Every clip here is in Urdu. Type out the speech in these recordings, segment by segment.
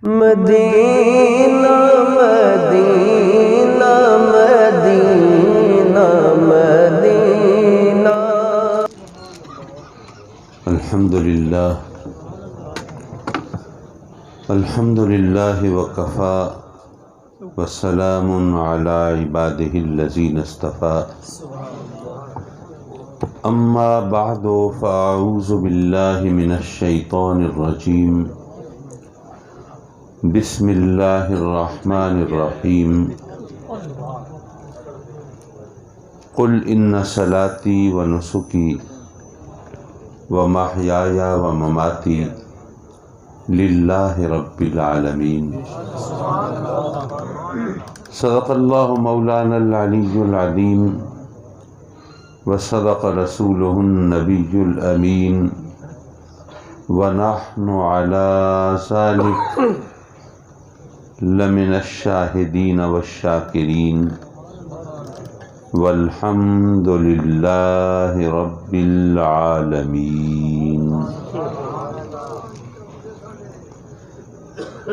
مدینہ مدینہ مدینہ مدینہ۔ الحمدللہ وکفی وسلام علی عبادہ الذین اصطفی، اما بعد فاعوذ باللہ من الشیطان الرجیم، بسم اللہ الرحمن الرحیم۔ قل ان صلاتی و نسکی و محیای و مماتی للہ رب العالمین۔ صدق اللہ مولانا العلی العظیم وصدق رسولہ النبی الامین، ونحن علی ذلک لمن الشاہدین والشاکرین، والحمد للہ رب العالمین۔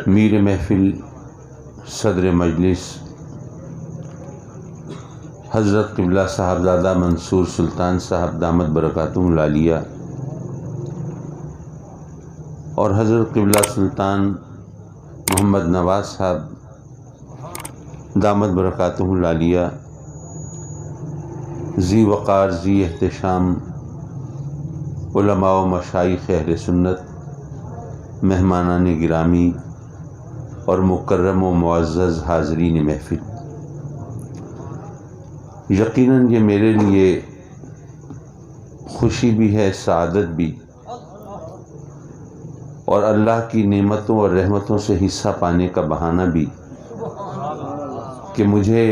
میر محفل صدر مجلس حضرت قبلہ صاحبزادہ منصور سلطان صاحب دامت برکاتہم العالیہ اور حضرت قبلہ سلطان محمد نواز صاحب دامت برکاتہم العالیہ، ذی وقار ذی احتشام علماء و مشائخ اہل سنت، مہمانان گرامی اور مکرم و معزز حاضرین محفل، یقیناً یہ میرے لیے خوشی بھی ہے، سعادت بھی، اور اللہ کی نعمتوں اور رحمتوں سے حصہ پانے کا بہانہ بھی کہ مجھے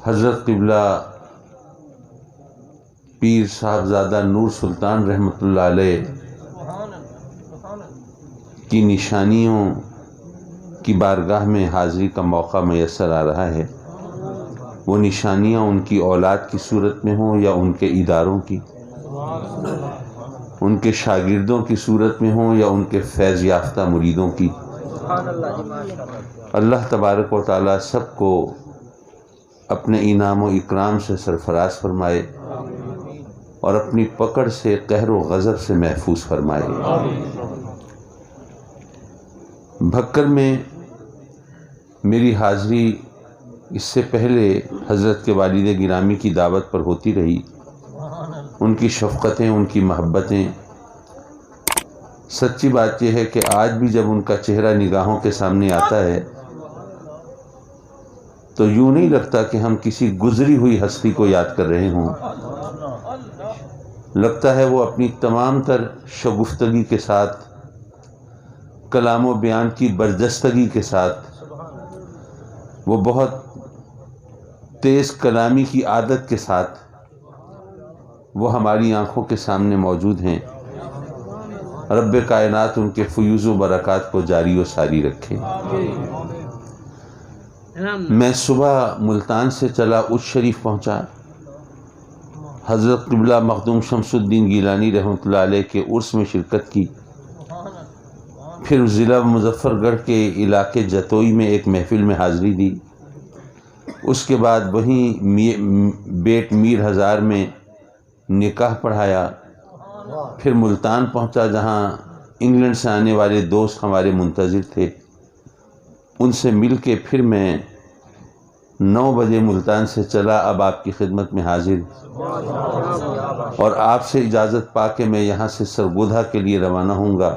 حضرت قبلہ پیر صاحبزادہ نور سلطان رحمۃ اللہ علیہ کی نشانیوں کی بارگاہ میں حاضری کا موقع میسر آ رہا ہے۔ وہ نشانیاں ان کی اولاد کی صورت میں ہوں یا ان کے اداروں کی، ان کے شاگردوں کی صورت میں ہوں یا ان کے فیض یافتہ مریدوں کی، اللہ تبارک و تعالیٰ سب کو اپنے انعام و اکرام سے سرفراز فرمائے اور اپنی پکڑ سے، قہر و غضب سے محفوظ فرمائے۔ بھکر میں میری حاضری اس سے پہلے حضرت کے والد گرامی کی دعوت پر ہوتی رہی۔ ان کی شفقتیں، ان کی محبتیں، سچی بات یہ ہے کہ آج بھی جب ان کا چہرہ نگاہوں کے سامنے آتا ہے تو یوں نہیں لگتا کہ ہم کسی گزری ہوئی ہستی کو یاد کر رہے ہوں، لگتا ہے وہ اپنی تمام تر شگفتگی کے ساتھ، کلام و بیان کی برجستگی کے ساتھ، وہ بہت تیز کلامی کی عادت کے ساتھ وہ ہماری آنکھوں کے سامنے موجود ہیں۔ رب کائنات ان کے فیوز و برکات کو جاری و ساری رکھے۔ میں صبح ملتان سے چلا اچ شریف پہنچا، حضرت قبلہ مخدوم شمس الدین گیلانی رحمۃ اللہ علیہ کے عرس میں شرکت کی، پھر ضلع مظفر گڑھ کے علاقے جتوئی میں ایک محفل میں حاضری دی، اس کے بعد وہیں بیٹ میر ہزار میں نکاح پڑھایا، پھر ملتان پہنچا جہاں انگلینڈ سے آنے والے دوست ہمارے منتظر تھے، ان سے مل کے پھر میں 9 بجے ملتان سے چلا، اب آپ کی خدمت میں حاضر، اور آپ سے اجازت پا کے میں یہاں سے سرگودھا کے لیے روانہ ہوں گا،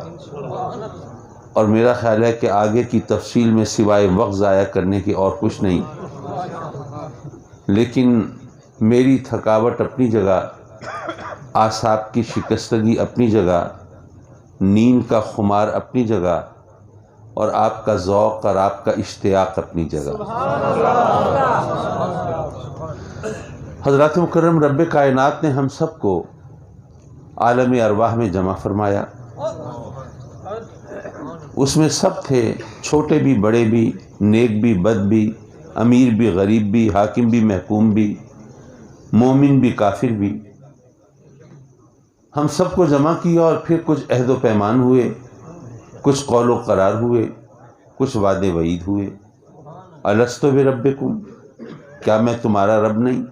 اور میرا خیال ہے کہ آگے کی تفصیل میں سوائے وقت ضائع کرنے کی اور کچھ نہیں، لیکن میری تھکاوٹ اپنی جگہ، اعصاب کی شکستگی اپنی جگہ، نیند کا خمار اپنی جگہ، اور آپ کا ذوق اور آپ کا اشتیاق اپنی جگہ۔ حضرات مکرم، رب کائنات نے ہم سب کو عالم ارواح میں جمع فرمایا، اس میں سب تھے، چھوٹے بھی بڑے بھی، نیک بھی بد بھی، امیر بھی غریب بھی، حاکم بھی محکوم بھی، مومن بھی کافر بھی۔ ہم سب کو جمع کیا اور پھر کچھ عہد و پیمان ہوئے، کچھ قول و قرار ہوئے، کچھ وعدے وعید ہوئے۔ الست بربکم، کیا میں تمہارا رب نہیں؟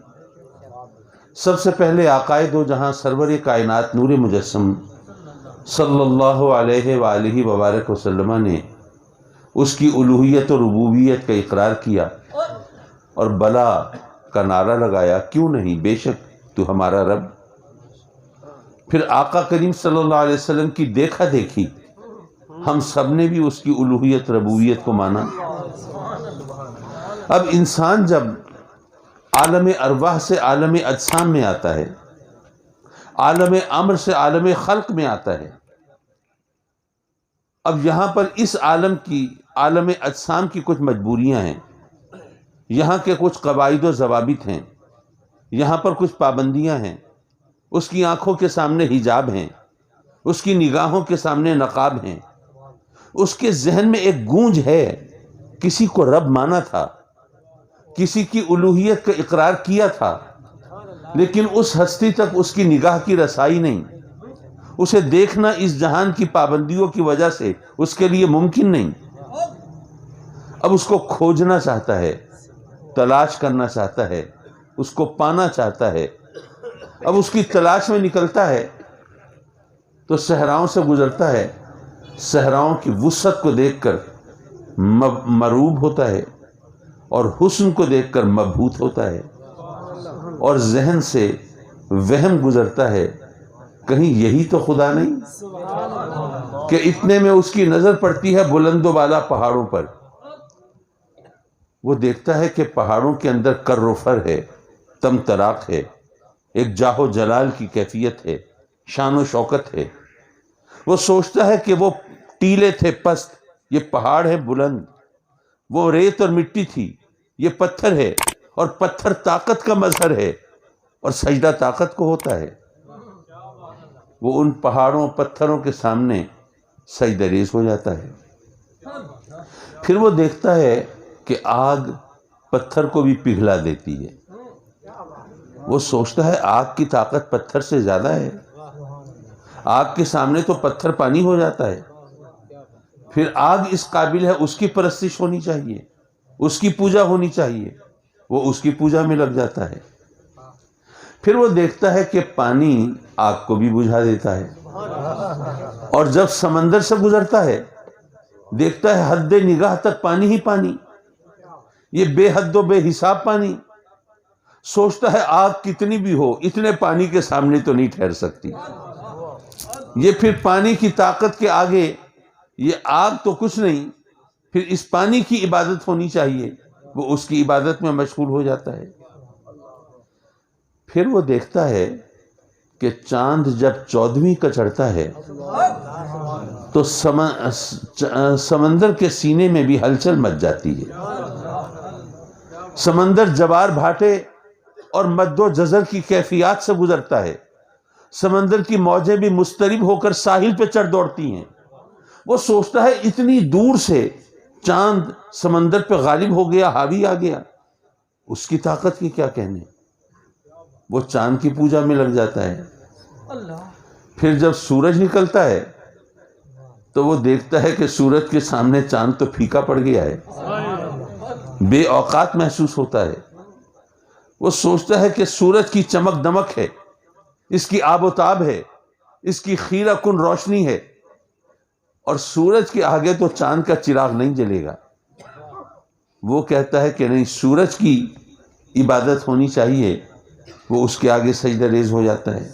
سب سے پہلے آقائے دو جہاں سرور کائنات نور مجسم صلی اللہ علیہ وآلہ وبارک وسلم نے اس کی الوہیت اور ربوبیت کا اقرار کیا اور بلا کا نعرہ لگایا، کیوں نہیں، بے شک تو ہمارا رب۔ پھر آقا کریم صلی اللہ علیہ وسلم کی دیکھا دیکھی ہم سب نے بھی اس کی الوہیت ربوبیت کو مانا۔ اب انسان جب عالم ارواح سے عالم اجسام میں آتا ہے، عالم امر سے عالم خلق میں آتا ہے، اب یہاں پر اس عالم اجسام کی کچھ مجبوریاں ہیں، یہاں کے کچھ قواعد و ضوابط ہیں، یہاں پر کچھ پابندیاں ہیں، اس کی آنکھوں کے سامنے حجاب ہیں، اس کی نگاہوں کے سامنے نقاب ہیں، اس کے ذہن میں ایک گونج ہے، کسی کو رب مانا تھا، کسی کی الوہیت کا اقرار کیا تھا، لیکن اس ہستی تک اس کی نگاہ کی رسائی نہیں، اسے دیکھنا اس جہان کی پابندیوں کی وجہ سے اس کے لیے ممکن نہیں۔ اب اس کو کھوجنا چاہتا ہے، تلاش کرنا چاہتا ہے، اس کو پانا چاہتا ہے۔ اب اس کی تلاش میں نکلتا ہے تو صحراؤں سے گزرتا ہے، صحراؤں کی وسعت کو دیکھ کر مروب ہوتا ہے اور حسن کو دیکھ کر مبہوت ہوتا ہے، اور ذہن سے وہم گزرتا ہے کہیں یہی تو خدا نہیں، کہ اتنے میں اس کی نظر پڑتی ہے بلند و بالا پہاڑوں پر۔ وہ دیکھتا ہے کہ پہاڑوں کے اندر کر و فر ہے، تم تراق ہے، ایک جاہ و جلال کی کیفیت ہے، شان و شوکت ہے۔ وہ سوچتا ہے کہ وہ ٹیلے تھے پست، یہ پہاڑ ہے بلند، وہ ریت اور مٹی تھی، یہ پتھر ہے، اور پتھر طاقت کا مظہر ہے، اور سجدہ طاقت کو ہوتا ہے۔ وہ ان پہاڑوں پتھروں کے سامنے سجدہ ریز ہو جاتا ہے۔ پھر وہ دیکھتا ہے کہ آگ پتھر کو بھی پگھلا دیتی ہے۔ وہ سوچتا ہے آگ کی طاقت پتھر سے زیادہ ہے، آگ کے سامنے تو پتھر پانی ہو جاتا ہے، پھر آگ اس قابل ہے، اس کی پرستش ہونی چاہیے، اس کی پوجا ہونی چاہیے، وہ اس کی پوجا میں لگ جاتا ہے۔ پھر وہ دیکھتا ہے کہ پانی آگ کو بھی بجھا دیتا ہے، اور جب سمندر سے گزرتا ہے دیکھتا ہے حد نگاہ تک پانی ہی پانی، یہ بے حد و بے حساب پانی۔ سوچتا ہے آگ کتنی بھی ہو اتنے پانی کے سامنے تو نہیں ٹھہر سکتی، یہ پھر پانی کی طاقت کے آگے یہ آگ تو کچھ نہیں، پھر اس پانی کی عبادت ہونی چاہیے، وہ اس کی عبادت میں مشغول ہو جاتا ہے۔ پھر وہ دیکھتا ہے کہ چاند جب 14ویں کا چڑھتا ہے تو سمندر کے سینے میں بھی ہلچل مچ جاتی ہے، سمندر جوار بھاٹے اور مد و جزر کی کیفیات سے گزرتا ہے، سمندر کی موجیں بھی مضطرب ہو کر ساحل پہ چڑھ دوڑتی ہیں۔ وہ سوچتا ہے اتنی دور سے چاند سمندر پہ غالب ہو گیا، حاوی آ گیا، اس کی طاقت کی کیا کہنے۔ وہ چاند کی پوجا میں لگ جاتا ہے۔ پھر جب سورج نکلتا ہے تو وہ دیکھتا ہے کہ سورج کے سامنے چاند تو پھیکا پڑ گیا ہے، بے اوقات محسوس ہوتا ہے۔ وہ سوچتا ہے کہ سورج کی چمک دمک ہے، اس کی آب و تاب ہے، اس کی خیرہ کن روشنی ہے، اور سورج کے آگے تو چاند کا چراغ نہیں جلے گا۔ وہ کہتا ہے کہ نہیں، سورج کی عبادت ہونی چاہیے، وہ اس کے آگے سجدہ ریز ہو جاتا ہے۔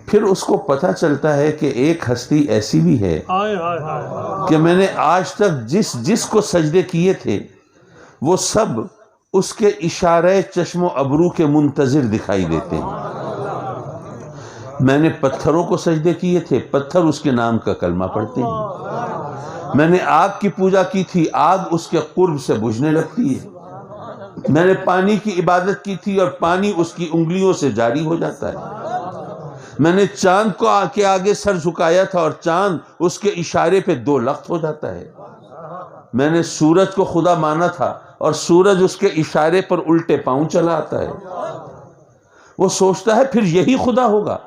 پھر اس کو پتہ چلتا ہے کہ ایک ہستی ایسی بھی ہے کہ میں نے آج تک جس کو سجدے کیے تھے وہ سب اس کے اشارے چشم و ابرو کے منتظر دکھائی دیتے ہیں۔ میں نے پتھروں کو سجدے کیے تھے، پتھر اس کے نام کا کلمہ پڑھتے ہیں۔ میں نے آگ کی پوجا کی تھی، آگ اس کے قرب سے بجھنے لگتی ہے۔ میں نے پانی کی عبادت کی تھی اور پانی اس کی انگلیوں سے جاری ہو جاتا ہے۔ میں نے چاند کو کے آگے سر جھکایا تھا اور چاند اس کے اشارے پہ 2 لخت ہو جاتا ہے۔ میں نے سورج کو خدا مانا تھا اور سورج اس کے اشارے پر الٹے پاؤں چلا آتا ہے۔ وہ سوچتا ہے پھر یہی خدا ہوگا،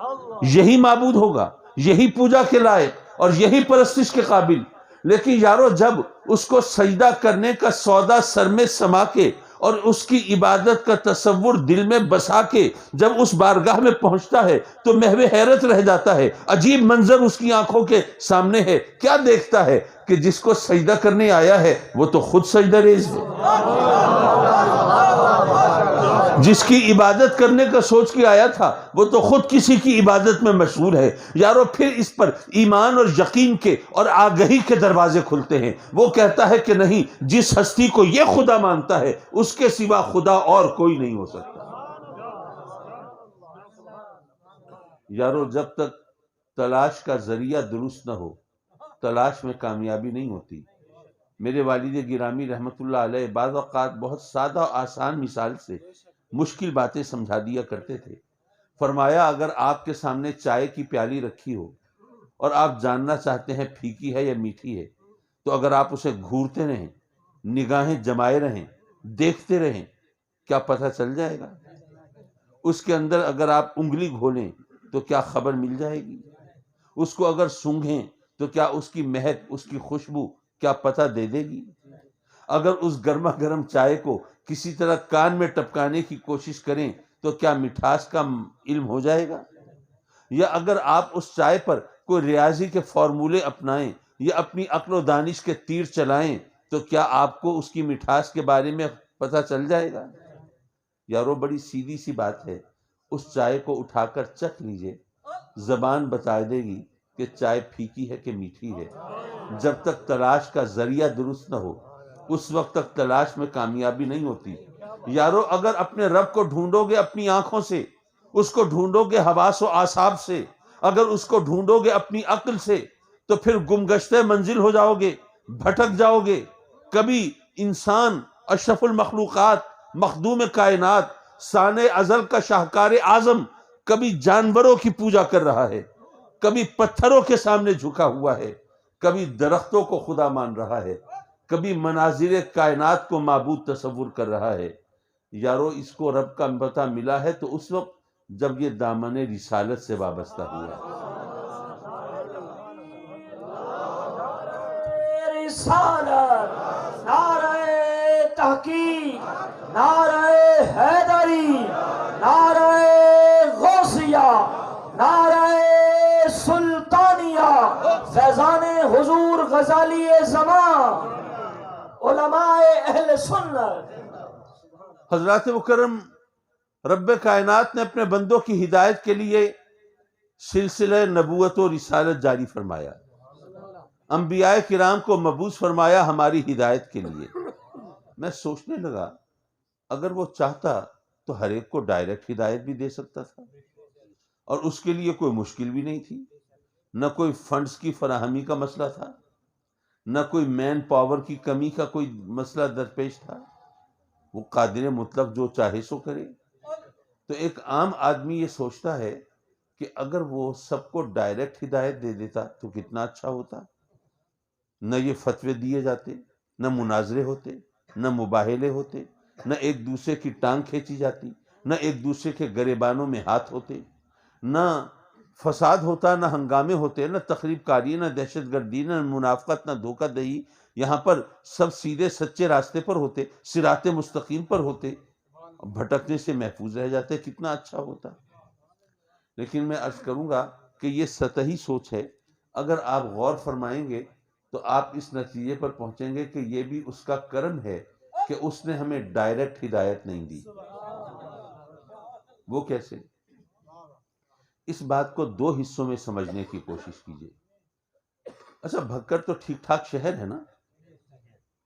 یہی معبود ہوگا، یہی پوجا کے لائق، اور یہی پرستش کے قابل. لیکن یارو جب اس کو سجدہ کرنے کا سودا سر میں سما کے اور اس کی عبادت کا تصور دل میں بسا کے جب اس بارگاہ میں پہنچتا ہے تو محو حیرت رہ جاتا ہے. عجیب منظر اس کی آنکھوں کے سامنے ہے. کیا دیکھتا ہے کہ جس کو سجدہ کرنے آیا ہے وہ تو خود سجدہ ریز ہے. جس کی عبادت کرنے کا سوچ کے آیا تھا وہ تو خود کسی کی عبادت میں مشغول ہے. یارو پھر اس پر ایمان اور یقین کے اور آگہی کے دروازے کھلتے ہیں. وہ کہتا ہے کہ نہیں، جس ہستی کو یہ خدا مانتا ہے اس کے سوا خدا اور کوئی نہیں ہو سکتا. یارو جب تک تلاش کا ذریعہ درست نہ ہو تلاش میں کامیابی نہیں ہوتی. میرے والد گرامی رحمت اللہ علیہ بعض اوقات بہت سادہ اور آسان مثال سے مشکل باتیں سمجھا دیا کرتے تھے. فرمایا اگر آپ کے سامنے چائے کی پیالی رکھی ہو اور آپ جاننا چاہتے ہیں پھیکی ہے یا میٹھی ہے تو اگر آپ اسے گھورتے رہیں، نگاہیں جمائے رہیں، دیکھتے رہیں، کیا پتہ چل جائے گا؟ اس کے اندر اگر آپ انگلی گھولیں تو کیا خبر مل جائے گی؟ اس کو اگر سونگھیں تو کیا اس کی مہک، اس کی خوشبو کیا پتہ دے دے گی؟ اگر اس گرما گرم چائے کو کسی طرح کان میں ٹپکانے کی کوشش کریں تو کیا مٹھاس کا علم ہو جائے گا؟ یا اگر آپ اس چائے پر کوئی ریاضی کے فارمولے اپنائیں یا اپنی عقل و دانش کے تیر چلائیں تو کیا آپ کو اس کی مٹھاس کے بارے میں پتہ چل جائے گا؟ یارو بڑی سیدھی سی بات ہے. اس چائے کو اٹھا کر چکھ لیجئے، زبان بتا دے گی کہ چائے پھیکی ہے کہ میٹھی ہے. جب تک تلاش کا ذریعہ درست نہ ہو اس وقت تک تلاش میں کامیابی نہیں ہوتی. یارو اگر اپنے رب کو ڈھونڈو گے اپنی آنکھوں سے، اس کو ڈھونڈو گے حواس و اعصاب سے، اگر اس کو ڈھونڈو گے اپنی عقل سے تو پھر گمگشتہ منزل ہو جاؤ گے، بھٹک جاؤ گے. کبھی انسان اشرف المخلوقات، مخدوم کائنات، صانع ازل کا شاہکار اعظم کبھی جانوروں کی پوجا کر رہا ہے، کبھی پتھروں کے سامنے جھکا ہوا ہے، کبھی درختوں کو خدا مان رہا ہے، کبھی مناظر کائنات کو معبود تصور کر رہا ہے. یارو اس کو رب کا پتہ ملا ہے تو اس وقت جب یہ دامن رسالت سے وابستہ ہوا. رسالت، نعرہ تحقیق، نعرہ حیدری، نعرہ غوثیہ، نعرہ سلطانیہ، فیضان حضور غزالی زمان، علماء اہل سنت. حضرات مکرم رب کائنات نے اپنے بندوں کی ہدایت کے لیے سلسلہ نبوت و رسالت جاری فرمایا. انبیاء کرام کو مبعوث فرمایا ہماری ہدایت کے لیے. میں سوچنے لگا اگر وہ چاہتا تو ہر ایک کو ڈائریکٹ ہدایت بھی دے سکتا تھا اور اس کے لیے کوئی مشکل بھی نہیں تھی. نہ کوئی فنڈز کی فراہمی کا مسئلہ تھا، نہ کوئی مین پاور کی کمی کا کوئی مسئلہ درپیش تھا. وہ قادر مطلق جو چاہے سو کرے. تو ایک عام آدمی یہ سوچتا ہے کہ اگر وہ سب کو ڈائریکٹ ہدایت دے دیتا تو کتنا اچھا ہوتا. نہ یہ فتوے دیے جاتے، نہ مناظرے ہوتے، نہ مباہلے ہوتے، نہ ایک دوسرے کی ٹانگ کھینچی جاتی، نہ ایک دوسرے کے گریبانوں میں ہاتھ ہوتے، نہ فساد ہوتا، نہ ہنگامے ہوتے، نہ تخریب کاری، نہ دہشت گردی، نہ منافقت، نہ دھوکہ دہی. یہاں پر سب سیدھے سچے راستے پر ہوتے، صراط مستقیم پر ہوتے، بھٹکنے سے محفوظ رہ جاتے. کتنا اچھا ہوتا. لیکن میں عرض کروں گا کہ یہ سطحی سوچ ہے. اگر آپ غور فرمائیں گے تو آپ اس نتیجے پر پہنچیں گے کہ یہ بھی اس کا کرم ہے کہ اس نے ہمیں ڈائریکٹ ہدایت نہیں دی. وہ کیسے؟ اس بات کو دو حصوں میں سمجھنے کی کوشش کیجیے. اچھا بھکر تو ٹھیک ٹھاک شہر ہے نا.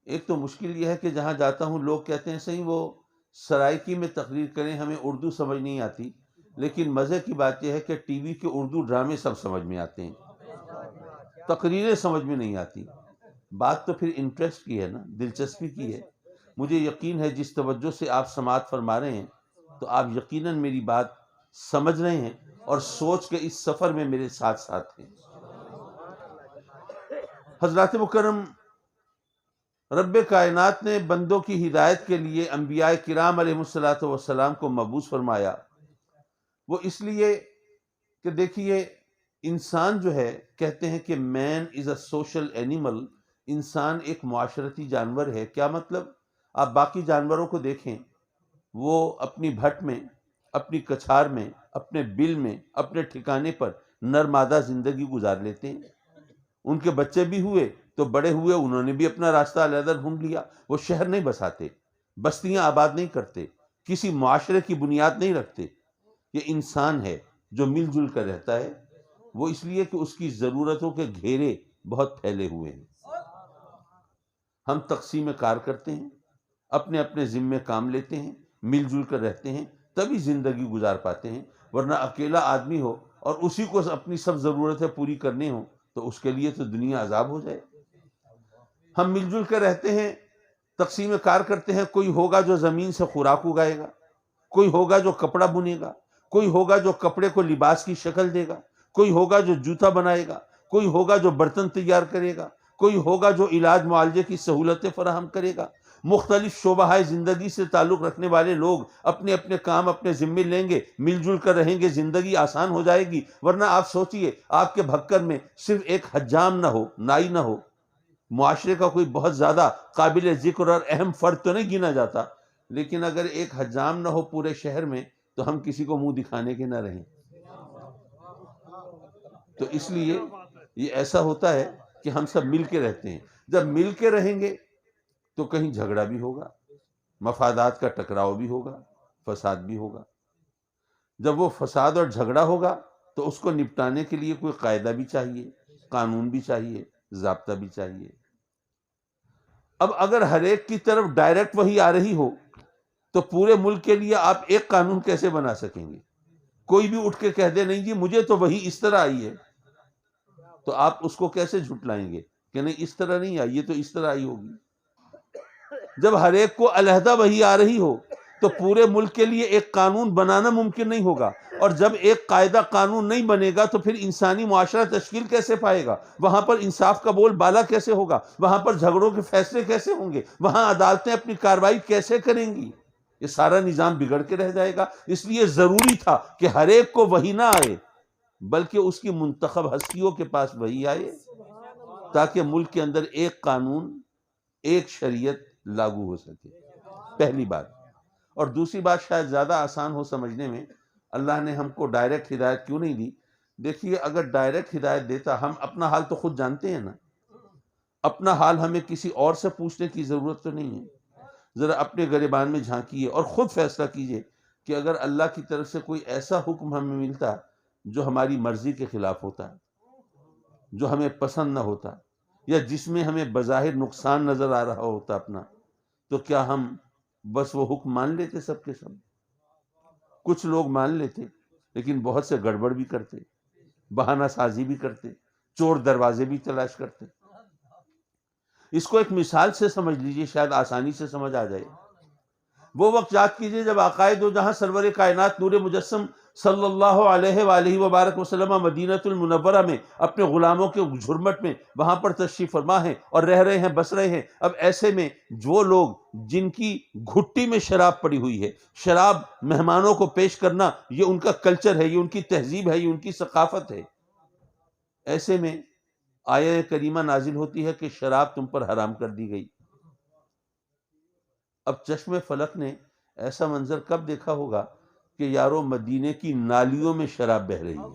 ایک تو مشکل یہ ہے کہ جہاں جاتا ہوں لوگ کہتے ہیں صحیح وہ سرائکی میں تقریر کریں، ہمیں اردو سمجھ نہیں آتی. لیکن مزے کی بات یہ ہے کہ ٹی وی کے اردو ڈرامے سب سمجھ میں آتے ہیں، تقریریں سمجھ میں نہیں آتی. بات تو پھر انٹرسٹ کی ہے نا، دلچسپی کی ہے. مجھے یقین ہے جس توجہ سے آپ سماعت فرما رہے ہیں تو آپ یقیناً میری بات سمجھ رہے ہیں اور سوچ کے اس سفر میں میرے ساتھ ساتھ ہیں. حضرات مکرم رب کائنات نے بندوں کی ہدایت کے لیے انبیاء کرام علیہ الصلوۃ والسلام کو مبعوث فرمایا. وہ اس لیے کہ دیکھیے انسان جو ہے، کہتے ہیں کہ مین از اے سوشل اینیمل، انسان ایک معاشرتی جانور ہے۔ کیا مطلب؟ آپ باقی جانوروں کو دیکھیں، وہ اپنی بھٹ میں، اپنی کچھار میں، اپنے بل میں، اپنے ٹھکانے پر نرمادہ زندگی گزار لیتے ہیں۔ ان کے بچے بھی ہوئے تو بڑے ہوئے، انہوں نے بھی اپنا راستہ علیحدہ ڈھونڈ لیا۔ وہ شہر نہیں بساتے، بستیاں آباد نہیں کرتے، کسی معاشرے کی بنیاد نہیں رکھتے۔ یہ انسان ہے جو مل جل کر رہتا ہے، وہ اس لیے کہ اس کی ضرورتوں کے گھیرے بہت پھیلے ہوئے ہیں۔ ہم تقسیم کار کرتے ہیں، اپنے اپنے ذمے کام لیتے ہیں، مل جل کر رہتے ہیں، تبھی زندگی گزار پاتے ہیں۔ ورنہ اکیلا آدمی ہو اور اسی کو اپنی سب ضرورتیں پوری کرنی ہو تو اس کے لیے تو دنیا عذاب ہو جائے۔ ہم مل جل کر رہتے ہیں، تقسیم کار کرتے ہیں۔ کوئی ہوگا جو زمین سے خوراک اگائے گا، کوئی ہوگا جو کپڑا بنے گا، کوئی ہوگا جو کپڑے کو لباس کی شکل دے گا، کوئی ہوگا جو جوتا بنائے گا، کوئی ہوگا جو برتن تیار کرے گا، کوئی ہوگا جو علاج معالجے کی سہولتیں فراہم کرے گا۔ مختلف شعبہ زندگی سے تعلق رکھنے والے لوگ اپنے اپنے کام اپنے ذمے لیں گے، مل جل کر رہیں گے، زندگی آسان ہو جائے گی۔ ورنہ آپ سوچئے، آپ کے بھکر میں صرف ایک حجام نہ ہو، نائی نہ ہو، معاشرے کا کوئی بہت زیادہ قابل ذکر اور اہم فرد تو نہیں گنا جاتا، لیکن اگر ایک حجام نہ ہو پورے شہر میں تو ہم کسی کو منہ دکھانے کے نہ رہیں۔ تو اس لیے یہ ایسا ہوتا ہے کہ ہم سب مل کے رہتے ہیں۔ جب مل کے رہیں گے تو کہیں جھگڑا بھی ہوگا، مفادات کا ٹکراؤ بھی ہوگا، فساد بھی ہوگا۔ جب وہ فساد اور جھگڑا ہوگا تو اس کو نپٹانے کے لیے کوئی قاعدہ بھی چاہیے، قانون بھی چاہیے، ضابطہ بھی چاہیے۔ اب اگر ہر ایک کی طرف ڈائریکٹ وہی آ رہی ہو تو پورے ملک کے لیے آپ ایک قانون کیسے بنا سکیں گے؟ کوئی بھی اٹھ کے کہہ دے نہیں جی مجھے تو وہی اس طرح آئی ہے، تو آپ اس کو کیسے جھٹلائیں گے کہ نہیں اس طرح نہیں آئی، یہ تو اس طرح آئی ہوگی۔ جب ہر ایک کو علیحدہ وہی آ رہی ہو تو پورے ملک کے لیے ایک قانون بنانا ممکن نہیں ہوگا، اور جب ایک قاعدہ قانون نہیں بنے گا تو پھر انسانی معاشرہ تشکیل کیسے پائے گا؟ وہاں پر انصاف کا بول بالا کیسے ہوگا؟ وہاں پر جھگڑوں کے فیصلے کیسے ہوں گے؟ وہاں عدالتیں اپنی کارروائی کیسے کریں گی؟ یہ سارا نظام بگڑ کے رہ جائے گا۔ اس لیے ضروری تھا کہ ہر ایک کو وہی نہ آئے بلکہ اس کی منتخب ہستیوں کے پاس وہی آئے، تاکہ ملک کے اندر ایک قانون، ایک شریعت لاگو ہو سکے۔ پہلی بات۔ اور دوسری بات شاید زیادہ آسان ہو سمجھنے میں، اللہ نے ہم کو ڈائریکٹ ہدایت کیوں نہیں دی؟ دیکھیے اگر ڈائریکٹ ہدایت دیتا، ہم اپنا حال تو خود جانتے ہیں نا، اپنا حال ہمیں کسی اور سے پوچھنے کی ضرورت تو نہیں ہے۔ ذرا اپنے گریبان میں جھانکیے اور خود فیصلہ کیجئے کہ اگر اللہ کی طرف سے کوئی ایسا حکم ہمیں ملتا جو ہماری مرضی کے خلاف ہوتا ہے، جو ہمیں پسند نہ ہوتا، یا جس میں ہمیں بظاہر نقصان نظر آ رہا ہوتا اپنا، تو کیا ہم بس وہ حکم مان لیتے سب کے سب؟ کچھ لوگ مان لیتے لیکن بہت سے گڑبڑ بھی کرتے، بہانہ سازی بھی کرتے، چور دروازے بھی تلاش کرتے۔ اس کو ایک مثال سے سمجھ لیجئے، شاید آسانی سے سمجھ آ جائے۔ وہ وقت یاد کیجئے جب آقائے دو جہاں سرور کائنات نور مجسم صلی اللہ علیہ وآلہ وبارک وسلم مدینہ المنورہ میں اپنے غلاموں کے جھرمٹ میں وہاں پر تشریف فرما ہیں اور رہ رہے ہیں، بس رہے ہیں۔ اب ایسے میں وہ لوگ جن کی گھٹی میں شراب پڑی ہوئی ہے، شراب مہمانوں کو پیش کرنا یہ ان کا کلچر ہے، یہ ان کی تہذیب ہے، یہ ان کی ثقافت ہے، ایسے میں آیہ کریمہ نازل ہوتی ہے کہ شراب تم پر حرام کر دی گئی۔ اب چشم فلک نے ایسا منظر کب دیکھا ہوگا کہ یارو مدینے کی نالیوں میں شراب بہہ رہی ہے؟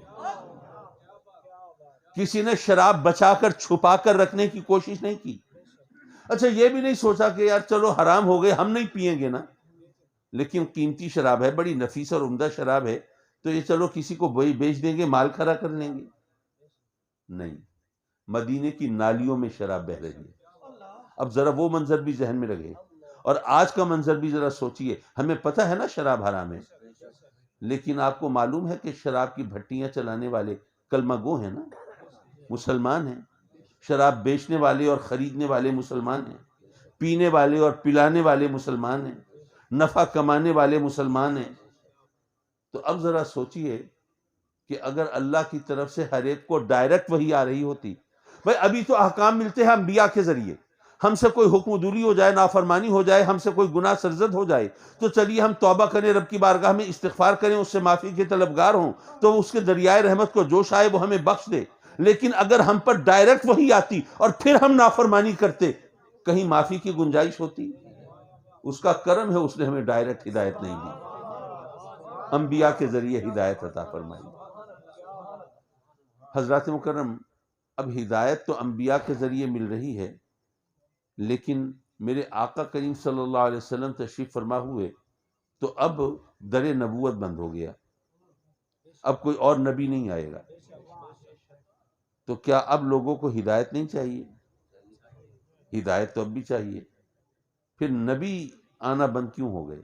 کسی نے شراب بچا کر چھپا کر رکھنے کی کوشش نہیں کی۔ اچھا یہ بھی نہیں سوچا کہ یار چلو حرام ہو گئے، ہم نہیں پئیں گے نا، لیکن قیمتی شراب ہے، بڑی نفیس اور عمدہ شراب ہے، تو یہ چلو کسی کو بیچ دیں گے، مال کھڑا کر لیں گے۔ نہیں، مدینے کی نالیوں میں شراب بہہ رہی ہے۔ اب ذرا وہ منظر بھی ذہن میں رکھے، اور آج کا منظر بھی ذرا سوچئے۔ ہمیں پتہ ہے نا شراب حرام ہے، لیکن آپ کو معلوم ہے کہ شراب کی بھٹیاں چلانے والے کلمہ گو ہیں نا، مسلمان ہیں، شراب بیچنے والے اور خریدنے والے مسلمان ہیں، پینے والے اور پلانے والے مسلمان ہیں، نفع کمانے والے مسلمان ہیں۔ تو اب ذرا سوچئے کہ اگر اللہ کی طرف سے ہر ایک کو ڈائریکٹ وہی آ رہی ہوتی، بھئی ابھی تو احکام ملتے ہیں انبیاء کے ذریعے، ہم سے کوئی حکم دوری ہو جائے، نافرمانی ہو جائے، ہم سے کوئی گناہ سرزد ہو جائے تو چلیے ہم توبہ کریں، رب کی بارگاہ میں استغفار کریں، اس سے معافی کے طلبگار ہوں تو اس کے دریائے رحمت کو جوش آئے، وہ ہمیں بخش دے۔ لیکن اگر ہم پر ڈائریکٹ وہی آتی اور پھر ہم نافرمانی کرتے، کہیں معافی کی گنجائش ہوتی؟ اس کا کرم ہے، اس نے ہمیں ڈائریکٹ ہدایت نہیں دی، انبیاء کے ذریعے ہدایت عطا فرمائی۔ حضرات مکرم، اب ہدایت تو انبیاء کے ذریعے مل رہی ہے، لیکن میرے آقا کریم صلی اللہ علیہ وسلم تشریف فرما ہوئے تو اب در نبوت بند ہو گیا، اب کوئی اور نبی نہیں آئے گا، تو کیا اب لوگوں کو ہدایت نہیں چاہیے؟ ہدایت تو اب بھی چاہیے۔ پھر نبی آنا بند کیوں ہو گئے؟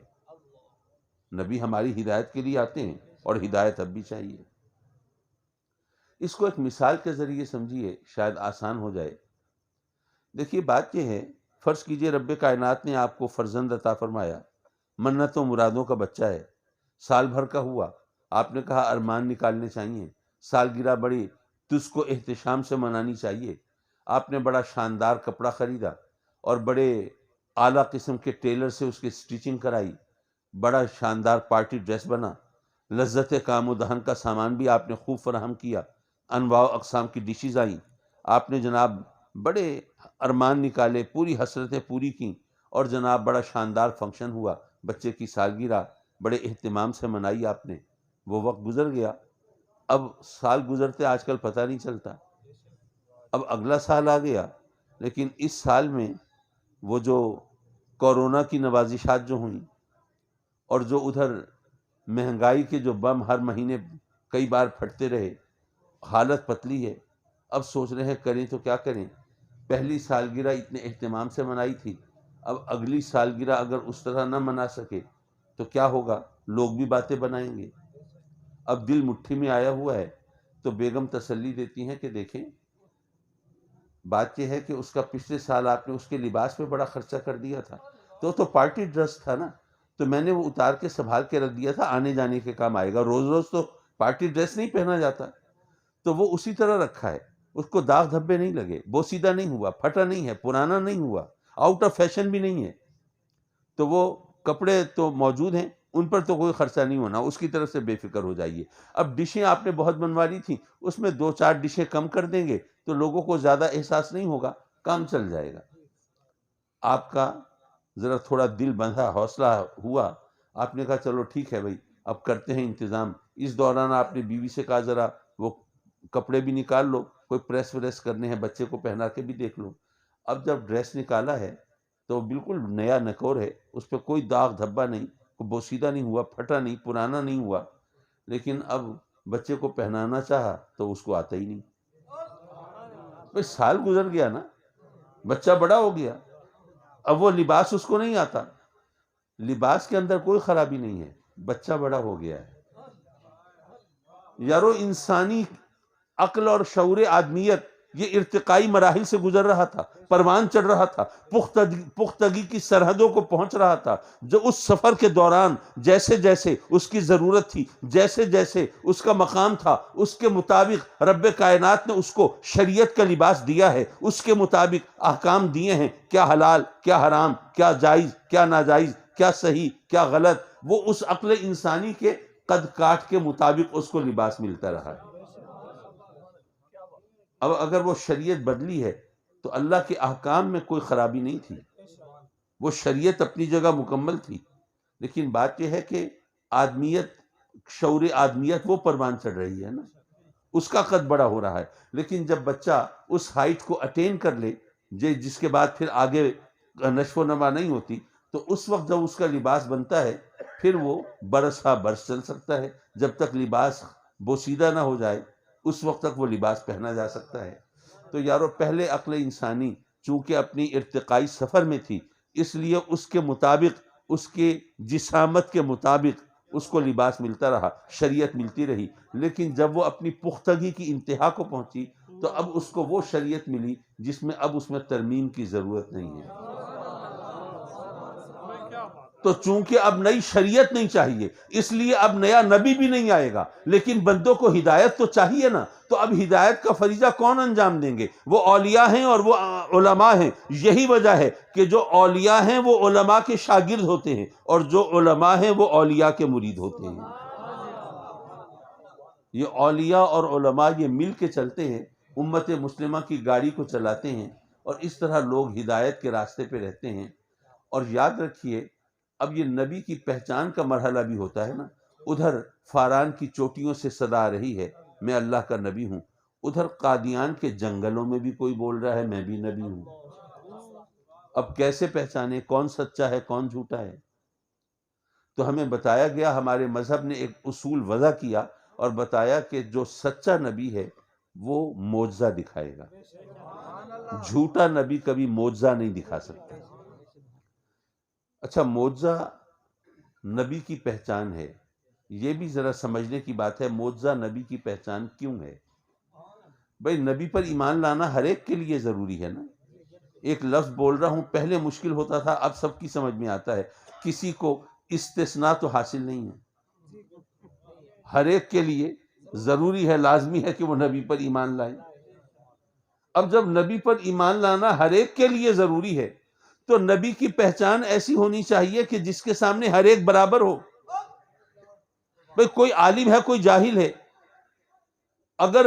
نبی ہماری ہدایت کے لیے آتے ہیں اور ہدایت اب بھی چاہیے۔ اس کو ایک مثال کے ذریعے سمجھیے، شاید آسان ہو جائے۔ دیکھیے بات یہ ہے، فرض کیجئے رب کائنات نے آپ کو فرزند عطا فرمایا، منتوں مرادوں کا بچہ ہے، سال بھر کا ہوا، آپ نے کہا ارمان نکالنے چاہیے، سالگرہ بڑی تو اس کو احتشام سے منانی چاہیے، آپ نے بڑا شاندار کپڑا خریدا اور بڑے اعلیٰ قسم کے ٹیلر سے اس کی سٹیچنگ کرائی، بڑا شاندار پارٹی ڈریس بنا، لذت کام و دہن کا سامان بھی آپ نے خوب فراہم کیا، انواع و اقسام کی ڈشز آئیں، آپ نے جناب بڑے ارمان نکالے، پوری حسرتیں پوری کیں، اور جناب بڑا شاندار فنکشن ہوا، بچے کی سالگرہ بڑے اہتمام سے منائی آپ نے۔ وہ وقت گزر گیا، اب سال گزرتے آج کل پتہ نہیں چلتا، اب اگلا سال آ گیا، لیکن اس سال میں وہ جو کورونا کی نوازشات جو ہوئیں اور جو ادھر مہنگائی کے جو بم ہر مہینے کئی بار پھٹتے رہے، حالت پتلی ہے۔ اب سوچ رہے ہیں کریں تو کیا کریں، پہلی سالگرہ اتنے اہتمام سے منائی تھی، اب اگلی سالگرہ اگر اس طرح نہ منا سکے تو کیا ہوگا، لوگ بھی باتیں بنائیں گے۔ اب دل مٹھی میں آیا ہوا ہے تو بیگم تسلی دیتی ہیں کہ دیکھیں بات یہ ہے کہ اس کا پچھلے سال آپ نے اس کے لباس پہ بڑا خرچہ کر دیا تھا، تو پارٹی ڈریس تھا نا، تو میں نے وہ اتار کے سنبھال کے رکھ دیا تھا، آنے جانے کے کام آئے گا، روز روز تو پارٹی ڈریس نہیں پہنا جاتا، تو وہ اسی طرح رکھا ہے، اس کو داغ دھبے نہیں لگے، بوسیدہ نہیں ہوا، پھٹا نہیں ہے، پرانا نہیں ہوا، آؤٹ آف فیشن بھی نہیں ہے، تو وہ کپڑے تو موجود ہیں، ان پر تو کوئی خرچہ نہیں ہونا، اس کی طرف سے بے فکر ہو جائیے۔ اب ڈشیں آپ نے بہت بنوا لی تھیں، اس میں 2-4 ڈشیں کم کر دیں گے تو لوگوں کو زیادہ احساس نہیں ہوگا، کام چل جائے گا۔ آپ کا ذرا تھوڑا دل بندھا، حوصلہ ہوا، آپ نے کہا چلو ٹھیک ہے بھائی، اب کرتے ہیں انتظام۔ اس دوران آپ نے بیوی سے کہا ذرا وہ کپڑے بھی نکال لو، کوئی پریس وریس کرنے ہیں، بچے کو پہنا کے بھی دیکھ لو۔ اب جب ڈریس نکالا ہے تو بالکل نیا نکور ہے، اس پہ کوئی داغ دھبا نہیں، کوئی بوسیدہ نہیں ہوا، پھٹا نہیں، پرانا نہیں ہوا، لیکن اب بچے کو پہنانا چاہا تو اس کو آتا ہی نہیں۔ بھئی سال گزر گیا نا، بچہ بڑا ہو گیا، اب وہ لباس اس کو نہیں آتا، لباس کے اندر کوئی خرابی نہیں ہے، بچہ بڑا ہو گیا ہے۔ یارو انسانی عقل اور شعور آدمیت یہ ارتقائی مراحل سے گزر رہا تھا، پروان چڑھ رہا تھا، پختگی کی سرحدوں کو پہنچ رہا تھا، جو اس سفر کے دوران جیسے جیسے اس کی ضرورت تھی، جیسے جیسے اس کا مقام تھا، اس کے مطابق رب کائنات نے اس کو شریعت کا لباس دیا ہے، اس کے مطابق احکام دیے ہیں، کیا حلال کیا حرام، کیا جائز کیا ناجائز، کیا صحیح کیا غلط، وہ اس عقل انسانی کے قد کاٹ کے مطابق اس کو لباس ملتا رہا ہے۔ اب اگر وہ شریعت بدلی ہے تو اللہ کے احکام میں کوئی خرابی نہیں تھی، وہ شریعت اپنی جگہ مکمل تھی، لیکن بات یہ ہے کہ آدمیت، شعور آدمیت وہ پروان چڑھ رہی ہے نا، اس کا قد بڑا ہو رہا ہے۔ لیکن جب بچہ اس ہائٹ کو اٹین کر لے جس کے بعد پھر آگے نشو و نما نہیں ہوتی، تو اس وقت جب اس کا لباس بنتا ہے پھر وہ برس ہا برس چل سکتا ہے، جب تک لباس بوسیدہ نہ ہو جائے اس وقت تک وہ لباس پہنا جا سکتا ہے۔ تو یارو پہلے عقل انسانی چونکہ اپنی ارتقائی سفر میں تھی، اس لیے اس کے مطابق، اس کے جسامت کے مطابق اس کو لباس ملتا رہا، شریعت ملتی رہی، لیکن جب وہ اپنی پختگی کی انتہا کو پہنچی تو اب اس کو وہ شریعت ملی جس میں اب اس میں ترمیم کی ضرورت نہیں ہے۔ تو چونکہ اب نئی شریعت نہیں چاہیے اس لیے اب نیا نبی بھی نہیں آئے گا، لیکن بندوں کو ہدایت تو چاہیے نا، تو اب ہدایت کا فریضہ کون انجام دیں گے؟ وہ اولیاء ہیں اور وہ علماء ہیں۔ یہی وجہ ہے کہ جو اولیاء ہیں وہ علماء کے شاگرد ہوتے ہیں، اور جو علماء ہیں وہ اولیاء کے مرید ہوتے ہیں۔ یہ اولیاء اور علماء یہ مل کے چلتے ہیں، امت مسلمہ کی گاڑی کو چلاتے ہیں، اور اس طرح لوگ ہدایت کے راستے پہ رہتے ہیں۔ اور یاد رکھیے اب یہ نبی کی پہچان کا مرحلہ بھی ہوتا ہے نا، ادھر فاران کی چوٹیوں سے صدا آ رہی ہے میں اللہ کا نبی ہوں، ادھر قادیان کے جنگلوں میں بھی کوئی بول رہا ہے میں بھی نبی ہوں۔ اب کیسے پہچانے کون سچا ہے کون جھوٹا ہے؟ تو ہمیں بتایا گیا، ہمارے مذہب نے ایک اصول وضع کیا اور بتایا کہ جو سچا نبی ہے وہ معجزہ دکھائے گا، جھوٹا نبی کبھی معجزہ نہیں دکھا سکتا۔ اچھا، معجزہ نبی کی پہچان ہے، یہ بھی ذرا سمجھنے کی بات ہے، معجزہ نبی کی پہچان کیوں ہے؟ بھئی نبی پر ایمان لانا ہر ایک کے لیے ضروری ہے نا۔ ایک لفظ بول رہا ہوں، پہلے مشکل ہوتا تھا، اب سب کی سمجھ میں آتا ہے، کسی کو استثناء تو حاصل نہیں ہے، ہر ایک کے لیے ضروری ہے، لازمی ہے کہ وہ نبی پر ایمان لائیں۔ اب جب نبی پر ایمان لانا ہر ایک کے لیے ضروری ہے تو نبی کی پہچان ایسی ہونی چاہیے کہ جس کے سامنے ہر ایک برابر ہو۔ بھئی کوئی عالم ہے کوئی جاہل ہے، اگر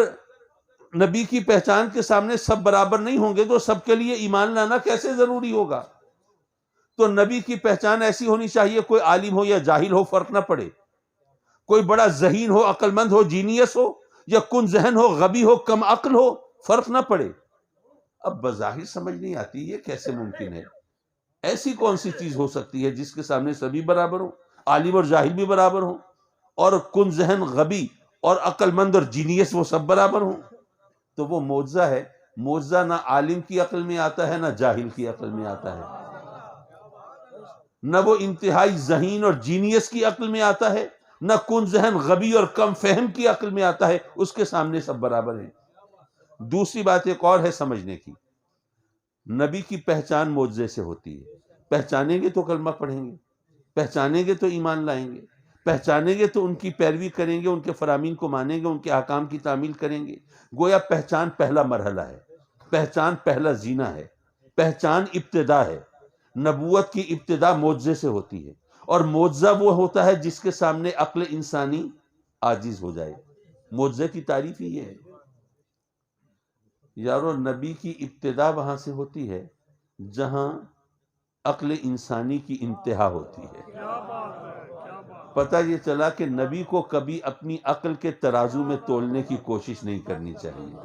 نبی کی پہچان کے سامنے سب برابر نہیں ہوں گے تو سب کے لیے ایمان لانا کیسے ضروری ہوگا؟ تو نبی کی پہچان ایسی ہونی چاہیے، کوئی عالم ہو یا جاہل ہو فرق نہ پڑے، کوئی بڑا ذہین ہو عقل مند ہو جینیس ہو یا کن ذہن ہو غبی ہو کم عقل ہو فرق نہ پڑے۔ اب بظاہر سمجھ نہیں آتی یہ کیسے ممکن ہے؟ ایسی کون سی چیز ہو سکتی ہے جس کے سامنے سبھی برابر ہوں، عالم اور جاہل بھی برابر ہوں، اور کن ذہن غبی اور عقل مند اور جینیس وہ سب برابر ہوں؟ تو وہ معجزہ ہے۔ معجزہ نہ عالم کی عقل میں آتا ہے نہ جاہل کی عقل میں آتا ہے، نہ وہ انتہائی ذہین اور جینیس کی عقل میں آتا ہے، نہ کن ذہن غبی اور کم فہم کی عقل میں آتا ہے، اس کے سامنے سب برابر ہیں۔ دوسری بات ایک اور ہے سمجھنے کی، نبی کی پہچان معجزے سے ہوتی ہے۔ پہچانیں گے تو کلمہ پڑھیں گے، پہچانیں گے تو ایمان لائیں گے، پہچانیں گے تو ان کی پیروی کریں گے، ان کے فرامین کو مانیں گے، ان کے احکام کی تعمیل کریں گے۔ گویا پہچان پہلا مرحلہ ہے، پہچان پہلا زینہ ہے، پہچان ابتدا ہے۔ نبوت کی ابتدا معجزے سے ہوتی ہے، اور معجزہ وہ ہوتا ہے جس کے سامنے عقل انسانی عاجز ہو جائے۔ معجزے کی تعریف ہی یہ ہے یارو، نبی کی ابتدا وہاں سے ہوتی ہے جہاں عقل انسانی کی انتہا ہوتی ہے۔ پتہ یہ چلا کہ نبی کو کبھی اپنی عقل کے ترازو میں تولنے کی کوشش نہیں کرنی چاہیے۔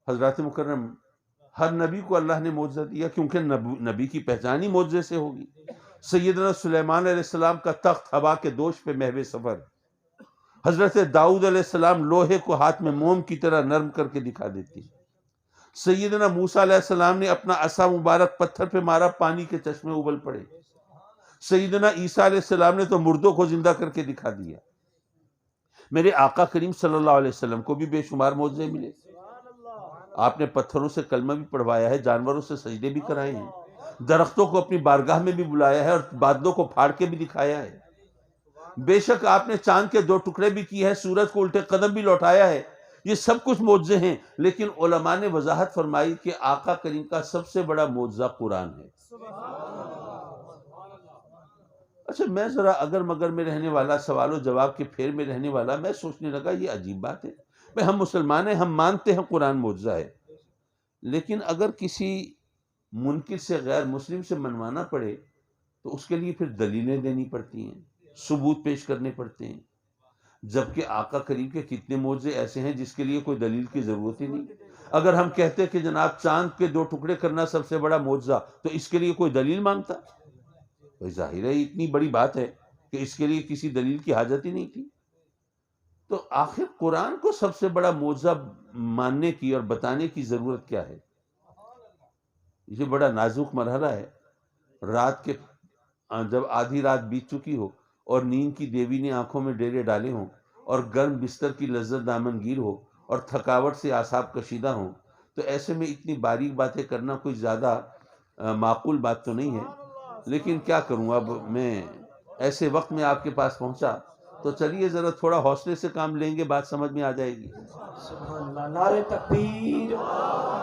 حضرات مکرم، ہر نبی کو اللہ نے معجزہ دیا کیونکہ نبی کی پہچان ہی معجزے سے ہوگی۔ سیدنا سلیمان علیہ السلام کا تخت ہوا کے دوش پہ محو سفر، حضرت داؤد علیہ السلام لوہے کو ہاتھ میں موم کی طرح نرم کر کے دکھا دیتی، سیدنا موسیٰ علیہ السلام نے اپنا عصا مبارک پتھر پہ مارا، پانی کے چشمے ابل پڑے، سیدنا عیسیٰ علیہ السلام نے تو مردوں کو زندہ کر کے دکھا دیا۔ میرے آقا کریم صلی اللہ علیہ وسلم کو بھی بے شمار معجزے ملے، آپ نے پتھروں سے کلمہ بھی پڑھوایا ہے، جانوروں سے سجدے بھی کرائے ہیں، درختوں کو اپنی بارگاہ میں بھی بلایا ہے اور بادلوں کو پھاڑ کے بھی دکھایا ہے۔ بے شک آپ نے چاند کے 2 ٹکڑے بھی کیے ہیں، سورج کو الٹے قدم بھی لوٹایا ہے، یہ سب کچھ معجزے ہیں۔ لیکن علماء نے وضاحت فرمائی کہ آقا کریم کا سب سے بڑا معجزہ قرآن ہے۔ اچھا، میں ذرا اگر مگر میں رہنے والا، سوال و جواب کے پھیر میں رہنے والا، میں سوچنے لگا یہ عجیب بات ہے، میں ہم مسلمان ہیں، ہم مانتے ہیں قرآن معجزہ ہے، لیکن اگر کسی منکر سے غیر مسلم سے منوانا پڑے تو اس کے لیے پھر دلیلیں دینی پڑتی ہیں، ثبوت پیش کرنے پڑتے ہیں، جبکہ آقا کریم کے کتنے معجزے ایسے ہیں جس کے لیے کوئی دلیل کی ضرورت ہی نہیں۔ اگر ہم کہتے کہ جناب چاند کے 2 ٹکڑے کرنا سب سے بڑا معجزہ، تو اس کے لیے کوئی دلیل مانگتا؟ ظاہر ہے اتنی بڑی بات ہے کہ اس کے لیے کسی دلیل کی حاجت ہی نہیں تھی۔ تو آخر قرآن کو سب سے بڑا معجزہ ماننے کی اور بتانے کی ضرورت کیا ہے؟ یہ بڑا نازک مرحلہ ہے۔ رات کے جب آدھی رات بیت چکی ہو اور نیند کی دیوی نے آنکھوں میں ڈیرے ڈالے ہوں اور گرم بستر کی لذت دامن گیر ہو اور تھکاوٹ سے اعصاب کشیدہ ہوں، تو ایسے میں اتنی باریک باتیں کرنا کوئی زیادہ معقول بات تو نہیں ہے۔ لیکن کیا کروں، اب میں ایسے وقت میں آپ کے پاس پہنچا، تو چلیے ذرا تھوڑا حوصلے سے کام لیں گے، بات سمجھ میں آ جائے گی۔ سبحان اللہ، نعرہ تکبیر،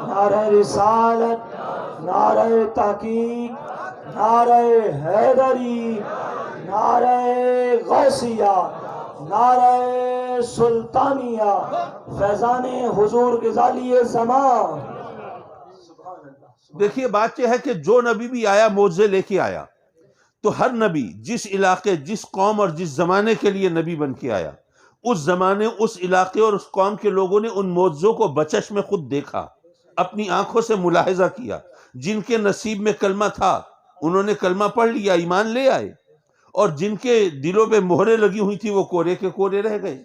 نعرہ رسالت، نعرہ تحقیق، نعرہ حیدری، نعرہ غوثیہ، نعرہ سلطانیہ، فیضان حضور غزالی زمان۔ دیکھیے بات یہ ہے کہ جو نبی بھی آیا معجزے لے کے آیا، تو ہر نبی جس علاقے، جس قوم اور جس زمانے کے لیے نبی بن کے آیا، اس زمانے، اس علاقے اور اس قوم کے لوگوں نے ان معجزوں کو بچش میں خود دیکھا، اپنی آنکھوں سے ملاحظہ کیا۔ جن کے نصیب میں کلمہ تھا انہوں نے کلمہ پڑھ لیا، ایمان لے آئے، اور جن کے دلوں پہ مہریں لگی ہوئی تھی وہ کورے کے کورے رہ گئے۔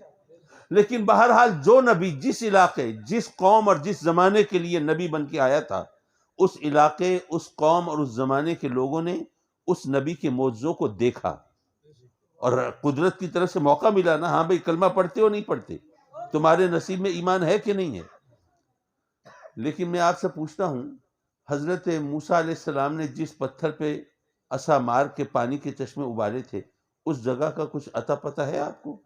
لیکن بہرحال جو نبی جس علاقے، جس قوم اور جس زمانے کے لیے نبی بن کے آیا تھا، اس علاقے، اس قوم اور اس زمانے کے لوگوں نے اس نبی کے معجزوں کو دیکھا، اور قدرت کی طرف سے موقع ملا نا، ہاں بھئی کلمہ پڑھتے ہو نہیں پڑھتے، تمہارے نصیب میں ایمان ہے کہ نہیں ہے۔ لیکن میں آپ سے پوچھتا ہوں، حضرت موسیٰ علیہ السلام نے جس پتھر پہ عصا مار کے پانی کے چشمے ابالے تھے، اس جگہ کا کچھ عطا پتہ ہے آپ کو؟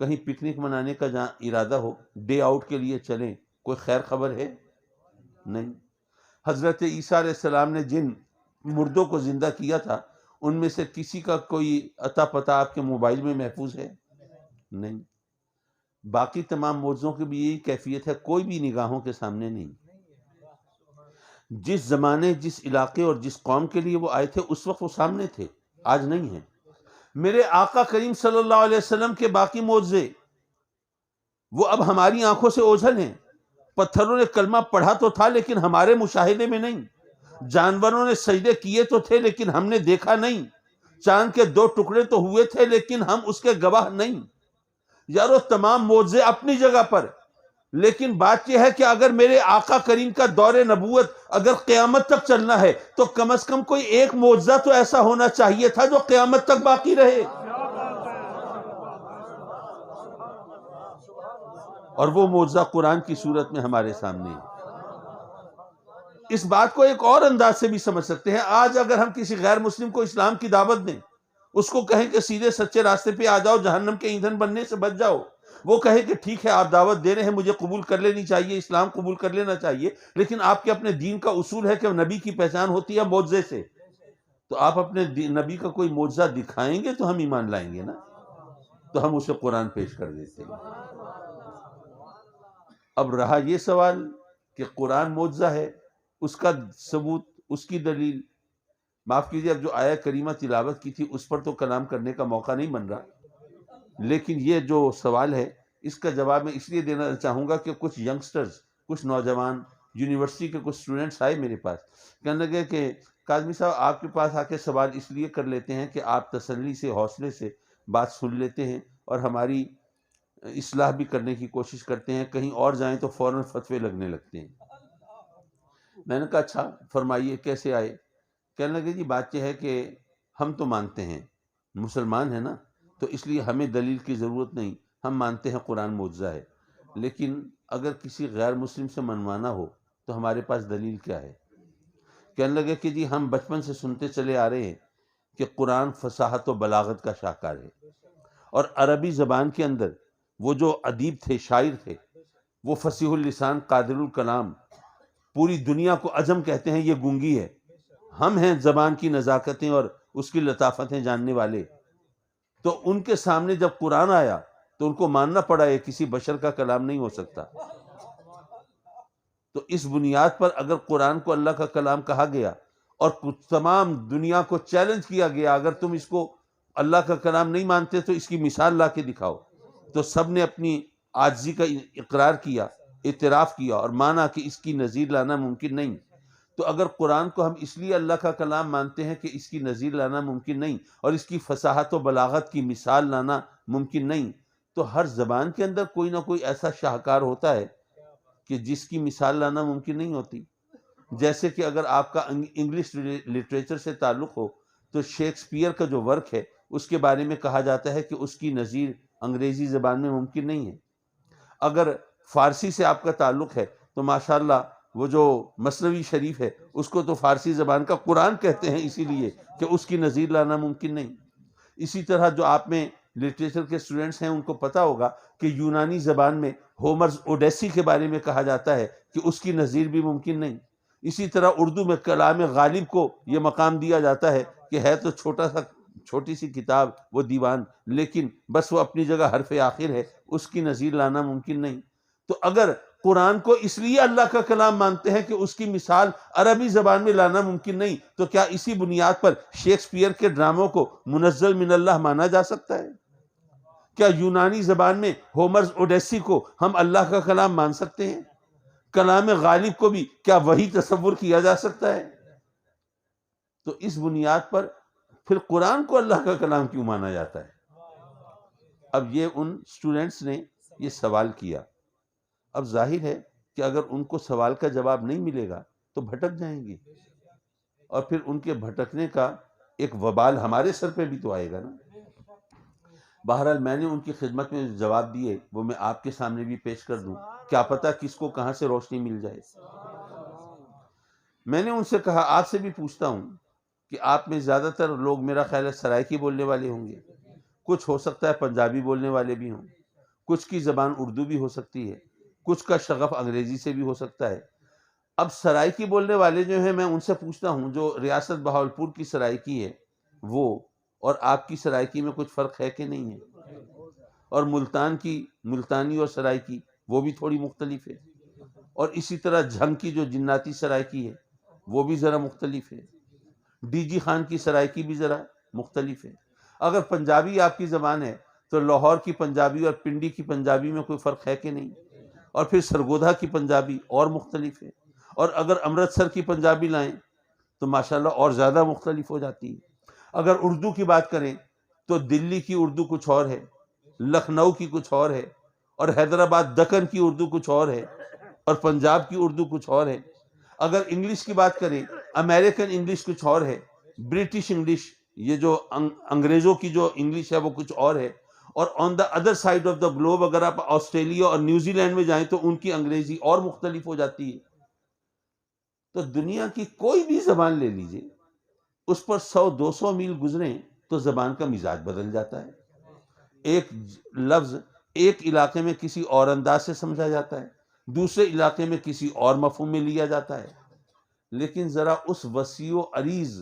کہیں پکنک منانے کا جہاں ارادہ ہو، ڈے آؤٹ کے لیے چلیں، کوئی خیر خبر ہے؟ نہیں۔ حضرت عیسیٰ علیہ السلام نے جن مردوں کو زندہ کیا تھا، ان میں سے کسی کا کوئی عطا پتہ آپ کے موبائل میں محفوظ ہے؟ نہیں۔ باقی تمام معجزوں کی بھی یہی کیفیت ہے، کوئی بھی نگاہوں کے سامنے نہیں۔ جس زمانے، جس علاقے اور جس قوم کے لیے وہ آئے تھے، اس وقت وہ سامنے تھے، آج نہیں ہیں۔ میرے آقا کریم صلی اللہ علیہ وسلم کے باقی معجزے وہ اب ہماری آنکھوں سے اوجھل ہیں۔ پتھروں نے کلمہ پڑھا تو تھا لیکن ہمارے مشاہدے میں نہیں، جانوروں نے سجدے کیے تو تھے لیکن ہم نے دیکھا نہیں، چاند کے 2 ٹکڑے تو ہوئے تھے لیکن ہم اس کے گواہ نہیں۔ یارو تمام معجزے اپنی جگہ پر، لیکن بات یہ ہے کہ اگر میرے آقا کریم کا دور نبوت اگر قیامت تک چلنا ہے تو کم از کم کوئی ایک معجزہ تو ایسا ہونا چاہیے تھا جو قیامت تک باقی رہے، اور وہ معجزہ قرآن کی صورت میں ہمارے سامنے ہے۔ اس بات کو ایک اور انداز سے بھی سمجھ سکتے ہیں۔ آج اگر ہم کسی غیر مسلم کو اسلام کی دعوت دیں، اس کو کہیں کہ سیدھے سچے راستے پہ آ جاؤ، جہنم کے ایندھن بننے سے بچ جاؤ، وہ کہے کہ ٹھیک ہے آپ دعوت دے رہے ہیں، مجھے قبول کر لینی چاہیے، اسلام قبول کر لینا چاہیے، لیکن آپ کے اپنے دین کا اصول ہے کہ نبی کی پہچان ہوتی ہے معجزے سے، تو آپ اپنے نبی کا کوئی معجزہ دکھائیں گے تو ہم ایمان لائیں گے نا، تو ہم اسے قرآن پیش کر دیتے ہیں۔ اب رہا یہ سوال کہ قرآن معجزہ ہے، اس کا ثبوت، اس کی دلیل، معاف کیجیے اب جو آیہ کریمہ تلاوت کی تھی اس پر تو کلام کرنے کا موقع نہیں بن رہا، لیکن یہ جو سوال ہے اس کا جواب میں اس لیے دینا چاہوں گا کہ کچھ ینگسٹرز، کچھ نوجوان یونیورسٹی کے کچھ اسٹوڈنٹس آئے میرے پاس، کہنے لگے کہ کاظمی صاحب آپ کے پاس آ کے سوال اس لیے کر لیتے ہیں کہ آپ تسلی سے، حوصلے سے بات سن لیتے ہیں اور ہماری اصلاح بھی کرنے کی کوشش کرتے ہیں، کہیں اور جائیں تو فوراً فتوے لگنے لگتے ہیں۔ میں نے کہا اچھا فرمائیے کیسے آئے؟ کہنے لگے جی بات یہ ہے کہ ہم تو مانتے ہیں، مسلمان ہیں نا، تو اس لیے ہمیں دلیل کی ضرورت نہیں، ہم مانتے ہیں قرآن معجزہ ہے، لیکن اگر کسی غیر مسلم سے منوانا ہو تو ہمارے پاس دلیل کیا ہے؟ کہنے لگے کہ جی ہم بچپن سے سنتے چلے آ رہے ہیں کہ قرآن فصاحت و بلاغت کا شاہکار ہے، اور عربی زبان کے اندر وہ جو ادیب تھے، شاعر تھے، وہ فصیح اللسان، قادر الکلام، پوری دنیا کو عجم کہتے ہیں یہ گونگی ہے، ہم ہیں زبان کی نزاکتیں اور اس کی لطافتیں جاننے والے، تو ان کے سامنے جب قرآن آیا تو ان کو ماننا پڑا یہ کسی بشر کا کلام نہیں ہو سکتا۔ تو اس بنیاد پر اگر قرآن کو اللہ کا کلام کہا گیا اور تمام دنیا کو چیلنج کیا گیا اگر تم اس کو اللہ کا کلام نہیں مانتے تو اس کی مثال لا کے دکھاؤ، تو سب نے اپنی عاجزی کا اقرار کیا، اعتراف کیا اور مانا کہ اس کی نظیر لانا ممکن نہیں۔ تو اگر قرآن کو ہم اس لیے اللہ کا کلام مانتے ہیں کہ اس کی نظیر لانا ممکن نہیں اور اس کی فصاحت و بلاغت کی مثال لانا ممکن نہیں، تو ہر زبان کے اندر کوئی نہ کوئی ایسا شاہکار ہوتا ہے کہ جس کی مثال لانا ممکن نہیں ہوتی۔ جیسے کہ اگر آپ کا انگلش لٹریچر سے تعلق ہو تو شیکسپیئر کا جو ورک ہے اس کے بارے میں کہا جاتا ہے کہ اس کی نظیر انگریزی زبان میں ممکن نہیں ہے۔ اگر فارسی سے آپ کا تعلق ہے تو ماشاءاللہ وہ جو مثنوی شریف ہے اس کو تو فارسی زبان کا قرآن کہتے ہیں، اسی لیے کہ اس کی نظیر لانا ممکن نہیں۔ اسی طرح جو آپ میں لٹریچر کے اسٹوڈنٹس ہیں ان کو پتا ہوگا کہ یونانی زبان میں ہومرز اوڈیسی کے بارے میں کہا جاتا ہے کہ اس کی نظیر بھی ممکن نہیں۔ اسی طرح اردو میں کلام غالب کو یہ مقام دیا جاتا ہے کہ ہے تو چھوٹی سی کتاب وہ دیوان، لیکن بس وہ اپنی جگہ حرف آخر ہے، اس کی نظیر لانا ممکن نہیں۔ تو اگر قرآن کو اس لیے اللہ کا کلام مانتے ہیں کہ اس کی مثال عربی زبان میں لانا ممکن نہیں، تو کیا اسی بنیاد پر شیکسپیئر کے ڈراموں کو منزل من اللہ مانا جا سکتا ہے؟ کیا یونانی زبان میں ہومرز اوڈیسی کو ہم اللہ کا کلام مان سکتے ہیں؟ کلام غالب کو بھی کیا وہی تصور کیا جا سکتا ہے؟ تو اس بنیاد پر پھر قرآن کو اللہ کا کلام کیوں مانا جاتا ہے؟ اب یہ ان اسٹوڈنٹس نے یہ سوال کیا۔ اب ظاہر ہے کہ اگر ان کو سوال کا جواب نہیں ملے گا تو بھٹک جائیں گے، اور پھر ان کے بھٹکنے کا ایک وبال ہمارے سر پہ بھی تو آئے گا نا۔ بہرحال میں نے ان کی خدمت میں جواب دیے، وہ میں آپ کے سامنے بھی پیش کر دوں، کیا پتہ کس کو کہاں سے روشنی مل جائے۔ میں نے ان سے کہا آپ سے بھی پوچھتا ہوں کہ آپ میں زیادہ تر لوگ میرا خیال ہے سرائکی بولنے والے ہوں گے، کچھ ہو سکتا ہے پنجابی بولنے والے بھی ہوں، کچھ کی زبان اردو بھی ہو سکتی ہے، کچھ کا شغف انگریزی سے بھی ہو سکتا ہے۔ اب سرائکی بولنے والے جو ہیں میں ان سے پوچھتا ہوں، جو ریاست بہاولپور کی سرائکی ہے وہ اور آپ کی سرائکی میں کچھ فرق ہے کہ نہیں ہے؟ اور ملتان کی ملتانی اور سرائکی وہ بھی تھوڑی مختلف ہے، اور اسی طرح جھنگ کی جو جناتی سرائکی ہے وہ بھی ذرا مختلف ہے، ڈی جی خان کی سرائکی بھی ذرا مختلف ہے۔ اگر پنجابی آپ کی زبان ہے تو لاہور کی پنجابی اور پنڈی کی پنجابی میں کوئی فرق ہے کہ نہیں؟ اور پھر سرگودھا کی پنجابی اور مختلف ہے، اور اگر امرتسر کی پنجابی لائیں تو ماشاءاللہ اور زیادہ مختلف ہو جاتی ہے۔ اگر اردو کی بات کریں تو دلی کی اردو کچھ اور ہے، لکھنؤ کی کچھ اور ہے، اور حیدرآباد دکن کی اردو کچھ اور ہے، اور پنجاب کی اردو کچھ اور ہے۔ اگر انگلش کی بات کریں امریکن انگلش کچھ اور ہے، برٹش انگلش یہ جو انگریزوں کی جو انگلش ہے وہ کچھ اور ہے، اور on the other side of the globe اگر آپ آسٹریلیا اور نیوزی لینڈ میں جائیں تو ان کی انگریزی اور مختلف ہو جاتی ہے۔ تو دنیا کی کوئی بھی زبان لے لیجئے، اس پر 100-200 میل گزریں تو زبان کا مزاج بدل جاتا ہے۔ ایک لفظ ایک علاقے میں کسی اور انداز سے سمجھا جاتا ہے، دوسرے علاقے میں کسی اور مفہوم میں لیا جاتا ہے۔ لیکن ذرا اس وسیع و عریض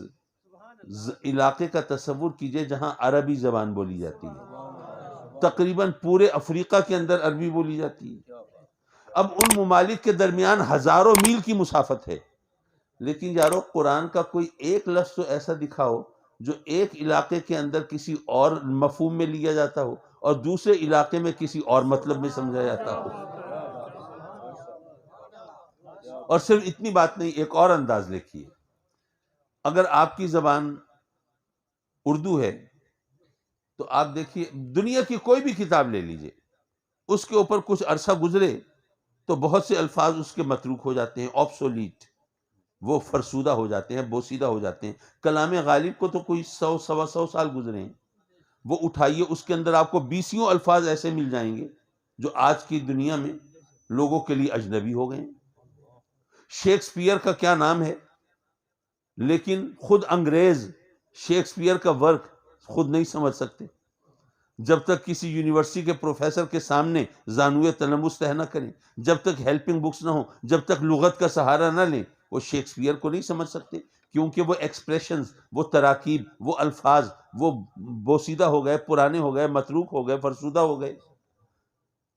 علاقے کا تصور کیجئے جہاں عربی زبان بولی جاتی ہے، تقریباً پورے افریقہ کے اندر عربی بولی جاتی ہے۔ اب ان ممالک کے درمیان ہزاروں میل کی مسافت ہے، لیکن یارو قرآن کا کوئی ایک لفظ تو ایسا دکھاؤ جو ایک علاقے کے اندر کسی اور مفہوم میں لیا جاتا ہو اور دوسرے علاقے میں کسی اور مطلب میں سمجھا جاتا ہو۔ اور صرف اتنی بات نہیں، ایک اور انداز لکھیے، اگر آپ کی زبان اردو ہے تو آپ دیکھیے دنیا کی کوئی بھی کتاب لے لیجئے، اس کے اوپر کچھ عرصہ گزرے تو بہت سے الفاظ اس کے متروک ہو جاتے ہیں، آبسولیٹ، وہ فرسودہ ہو جاتے ہیں، بوسیدہ ہو جاتے ہیں۔ کلام غالب کو تو کوئی 100-125 سال گزرے ہیں، وہ اٹھائیے اس کے اندر آپ کو 20 الفاظ ایسے مل جائیں گے جو آج کی دنیا میں لوگوں کے لیے اجنبی ہو گئے ہیں۔ شیکسپیئر کا کیا نام ہے، لیکن خود انگریز شیکسپیئر کا ورک خود نہیں سمجھ سکتے جب تک کسی یونیورسٹی کے پروفیسر کے سامنے زانوئے تلمس طے نہ کریں، جب تک ہیلپنگ بکس نہ ہوں، جب تک لغت کا سہارا نہ لیں، وہ شیکسپیئر کو نہیں سمجھ سکتے، کیونکہ وہ ایکسپریشنز، وہ تراکیب، وہ الفاظ وہ بوسیدہ ہو گئے، پرانے ہو گئے، متروک ہو گئے، فرسودہ ہو گئے۔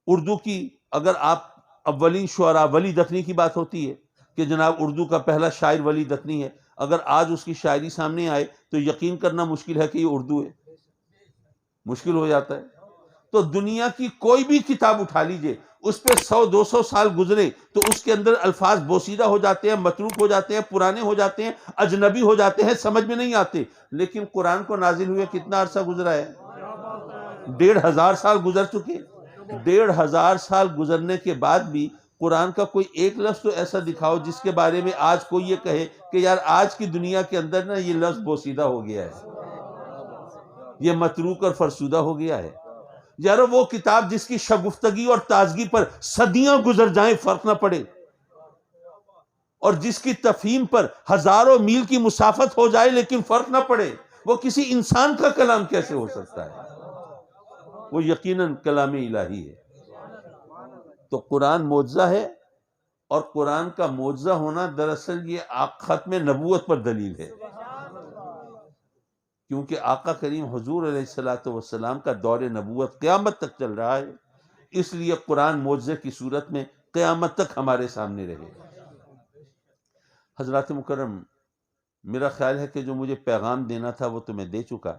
اردو کی اگر آپ اولین شعراء ولی دکنی کی بات ہوتی ہے کہ جناب اردو کا پہلا شاعر ولی دکنی ہے، اگر آج اس کی شاعری سامنے آئے تو یقین کرنا مشکل ہے کہ یہ اردو ہے، مشکل ہو جاتا ہے۔ تو دنیا کی کوئی بھی کتاب اٹھا لیجئے، اس پہ 100-200 سال گزرے تو اس کے اندر الفاظ بوسیدہ ہو جاتے ہیں، متروک ہو جاتے ہیں، پرانے ہو جاتے ہیں، اجنبی ہو جاتے ہیں، سمجھ میں نہیں آتے۔ لیکن قرآن کو نازل ہوئے کتنا عرصہ گزرا ہے؟ 1500 سال گزر چکے۔ 1500 سال گزرنے کے بعد بھی قرآن کا کوئی ایک لفظ تو ایسا دکھاؤ جس کے بارے میں آج کوئی یہ کہے کہ یار آج کی دنیا کے اندر نا یہ لفظ بوسیدہ ہو گیا ہے، یہ متروک اور فرسودہ ہو گیا ہے۔ یارو وہ کتاب جس کی شگفتگی اور تازگی پر صدیاں گزر جائیں فرق نہ پڑے، اور جس کی تفہیم پر ہزاروں میل کی مسافت ہو جائے لیکن فرق نہ پڑے، وہ کسی انسان کا کلام کیسے ہو سکتا ہے؟ وہ یقیناً کلام الہی ہے۔ تو قرآن معجزہ ہے، اور قرآن کا معجزہ ہونا دراصل یہ ختم نبوت پر دلیل ہے، کیونکہ آقا کریم حضور علیہ الصلوۃ والسلام کا دور نبوت قیامت تک چل رہا ہے، اس لیے قرآن معجزے کی صورت میں قیامت تک ہمارے سامنے رہے۔ حضرات مکرم، میرا خیال ہے کہ جو مجھے پیغام دینا تھا وہ تو میں دے چکا،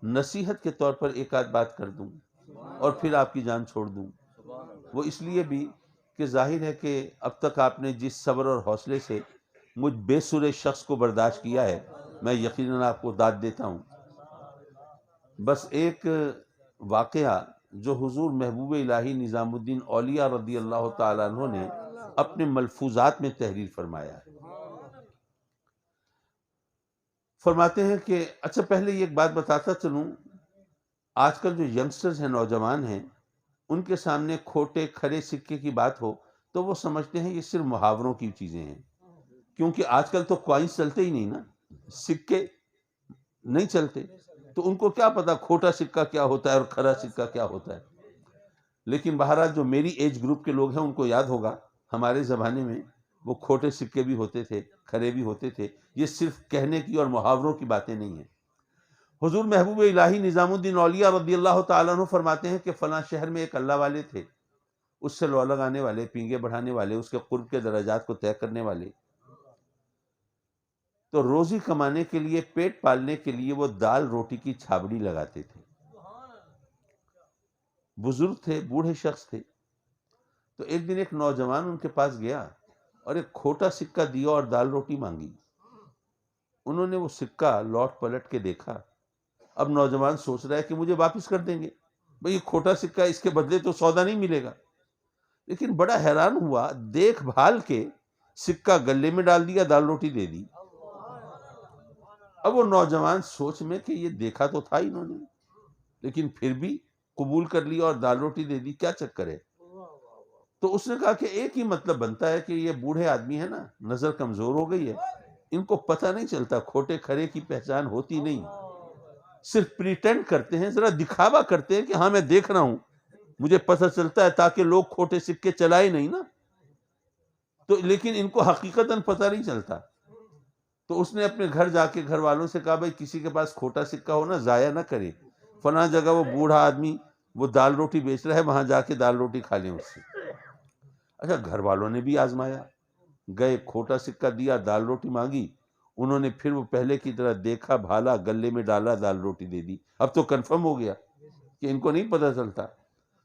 نصیحت کے طور پر ایک آدھ بات کر دوں اور پھر آپ کی جان چھوڑ دوں۔ وہ اس لیے بھی کہ ظاہر ہے کہ اب تک آپ نے جس صبر اور حوصلے سے مجھ بے سرے شخص کو برداشت کیا ہے، میں یقیناً آپ کو داد دیتا ہوں۔ بس ایک واقعہ جو حضور محبوب الہی نظام الدین اولیاء رضی اللہ تعالیٰ عنہ نے اپنے ملفوظات میں تحریر فرمایا ہے۔ فرماتے ہیں کہ اچھا پہلے یہ ایک بات بتاتا چلوں، آج کل جو ینگسٹرز ہیں، نوجوان ہیں، ان کے سامنے کھوٹے کھرے سکے کی بات ہو تو وہ سمجھتے ہیں یہ صرف محاوروں کی چیزیں ہیں، کیونکہ آج کل تو کوائنس چلتے ہی نہیں نا، سکے نہیں چلتے، تو ان کو کیا پتا کھوٹا سکہ کیا ہوتا ہے اور کھرا سکہ کیا ہوتا ہے۔ لیکن بہرحال جو میری ایج گروپ کے لوگ ہیں ان کو یاد ہوگا ہمارے زمانے میں وہ کھوٹے سکے بھی ہوتے تھے، کھرے بھی ہوتے تھے، یہ صرف کہنے کی اور محاوروں کی باتیں نہیں ہیں۔ حضور محبوب الہی نظام الدین اولیاء رضی اللہ تعالیٰ عنہ فرماتے ہیں کہ فلاں شہر میں ایک اللہ والے تھے، اس سے لو لگانے والے، پینگے بڑھانے والے، اس کے قرب کے درجات کو طے کرنے والے، تو روزی کمانے کے لیے، پیٹ پالنے کے لیے وہ دال روٹی کی چھابڑی لگاتے تھے۔ بزرگ تھے، بوڑھے شخص تھے۔ تو ایک دن ایک نوجوان ان کے پاس گیا اور ایک کھوٹا سکہ دیا اور دال روٹی مانگی۔ انہوں نے وہ سکہ لوٹ پلٹ کے دیکھا۔ اب نوجوان سوچ رہا ہے کہ مجھے واپس کر دیں گے، بھئی یہ کھوٹا سکہ، اس کے بدلے تو سودا نہیں ملے گا۔ لیکن بڑا حیران ہوا، دیکھ بھال کے سکہ گلے میں ڈال دیا، دال روٹی دے دی۔ اب وہ نوجوان سوچ میں کہ یہ دیکھا تو تھا انہوں نے، لیکن پھر بھی قبول کر لیا اور دال روٹی دے دی، کیا چکر ہے؟ تو اس نے کہا کہ ایک ہی مطلب بنتا ہے کہ یہ بوڑھے آدمی ہے نا، نظر کمزور ہو گئی ہے، ان کو پتہ نہیں چلتا، کھوٹے کھرے کی پہچان ہوتی نہیں، صرف پریٹینڈ کرتے ہیں، ذرا دکھاوا کرتے ہیں کہ ہاں میں دیکھ رہا ہوں، مجھے پتہ چلتا ہے، تاکہ لوگ کھوٹے سکے چلائے نہیں نا، تو لیکن ان کو حقیقتاً پتہ نہیں چلتا۔ تو اس نے اپنے گھر جا کے گھر والوں سے کہا بھائی کسی کے پاس کھوٹا سکہ ہو نا، ضائع نہ کرے، فلاں جگہ وہ بوڑھا آدمی وہ دال روٹی بیچ رہا ہے، وہاں جا کے دال روٹی کھا لیں اس سے۔ اچھا گھر والوں نے بھی آزمایا، گئے، کھوٹا سکہ دیا، دال روٹی مانگی، انہوں نے پھر وہ پہلے کی طرح دیکھا بھالا، گلے میں ڈالا، دال روٹی دے دی۔ اب تو کنفرم ہو گیا کہ ان کو نہیں پتہ چلتا۔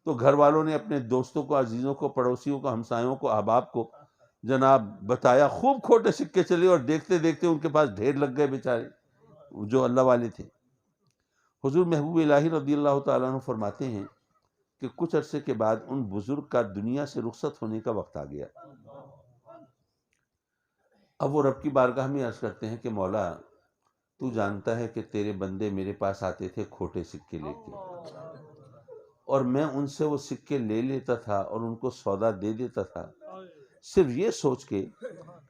تو گھر والوں نے اپنے دوستوں کو، عزیزوں کو، پڑوسیوں کو، ہمسایوں کو، احباب کو جناب بتایا، خوب کھوٹے سکے چلے، اور دیکھتے دیکھتے ان کے پاس ڈھیر لگ گئے بیچارے جو اللہ والے تھے۔ حضور محبوب الہی رضی اللہ تعالیٰ عنہ فرماتے ہیں کہ کچھ عرصے کے بعد ان بزرگ کا دنیا سے رخصت ہونے کا وقت آ گیا۔ اب وہ رب کی بارگاہ میں عرض کرتے ہیں کہ مولا تو جانتا ہے کہ تیرے بندے میرے پاس آتے تھے کھوٹے سکے لے کے، اور میں ان سے وہ سکے لے لیتا تھا اور ان کو سودا دے دیتا تھا، صرف یہ سوچ کے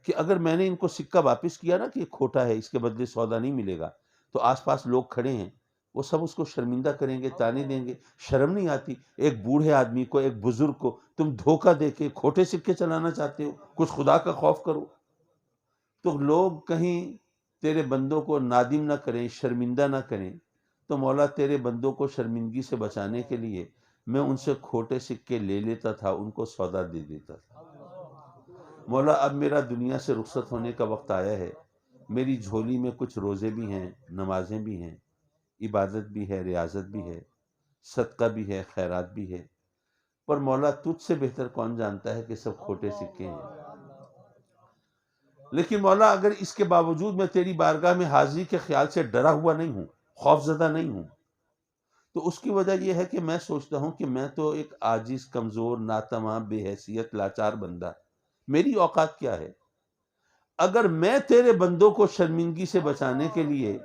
کہ اگر میں نے ان کو سکہ واپس کیا نا کہ کھوٹا ہے، اس کے بدلے سودا نہیں ملے گا، تو آس پاس لوگ کھڑے ہیں، وہ سب اس کو شرمندہ کریں گے، تانے دیں گے۔ شرم نہیں آتی ایک بوڑھے آدمی کو، ایک بزرگ کو تم دھوکہ دے کے کھوٹے سکے چلانا چاہتے ہو؟ کچھ خدا کا خوف کرو۔ تو لوگ کہیں تیرے بندوں کو نادم نہ کریں، شرمندہ نہ کریں، تو مولا تیرے بندوں کو شرمندگی سے بچانے کے لیے میں ان سے کھوٹے سکے لے لیتا تھا، ان کو سودا دے دیتا تھا۔ مولا اب میرا دنیا سے رخصت ہونے کا وقت آیا ہے، میری جھولی میں کچھ روزے بھی ہیں، نمازیں بھی ہیں، عبادت بھی ہے، ریاضت بھی ہے، صدقہ بھی ہے، خیرات بھی ہے، پر مولا تجھ سے بہتر کون جانتا ہے کہ سب کھوٹے سکے ہیں۔ لیکن مولا اگر اس کے باوجود میں تیری بارگاہ میں حاضری کے خیال سے ڈرا ہوا نہیں ہوں، خوف زدہ نہیں ہوں، تو اس کی وجہ یہ ہے کہ میں سوچتا ہوں کہ میں تو ایک عاجز، کمزور، ناتواں، بے حیثیت، لاچار بندہ، میری اوقات کیا ہے؟ اگر میں تیرے بندوں کو شرمندگی سے بچانے کے لیے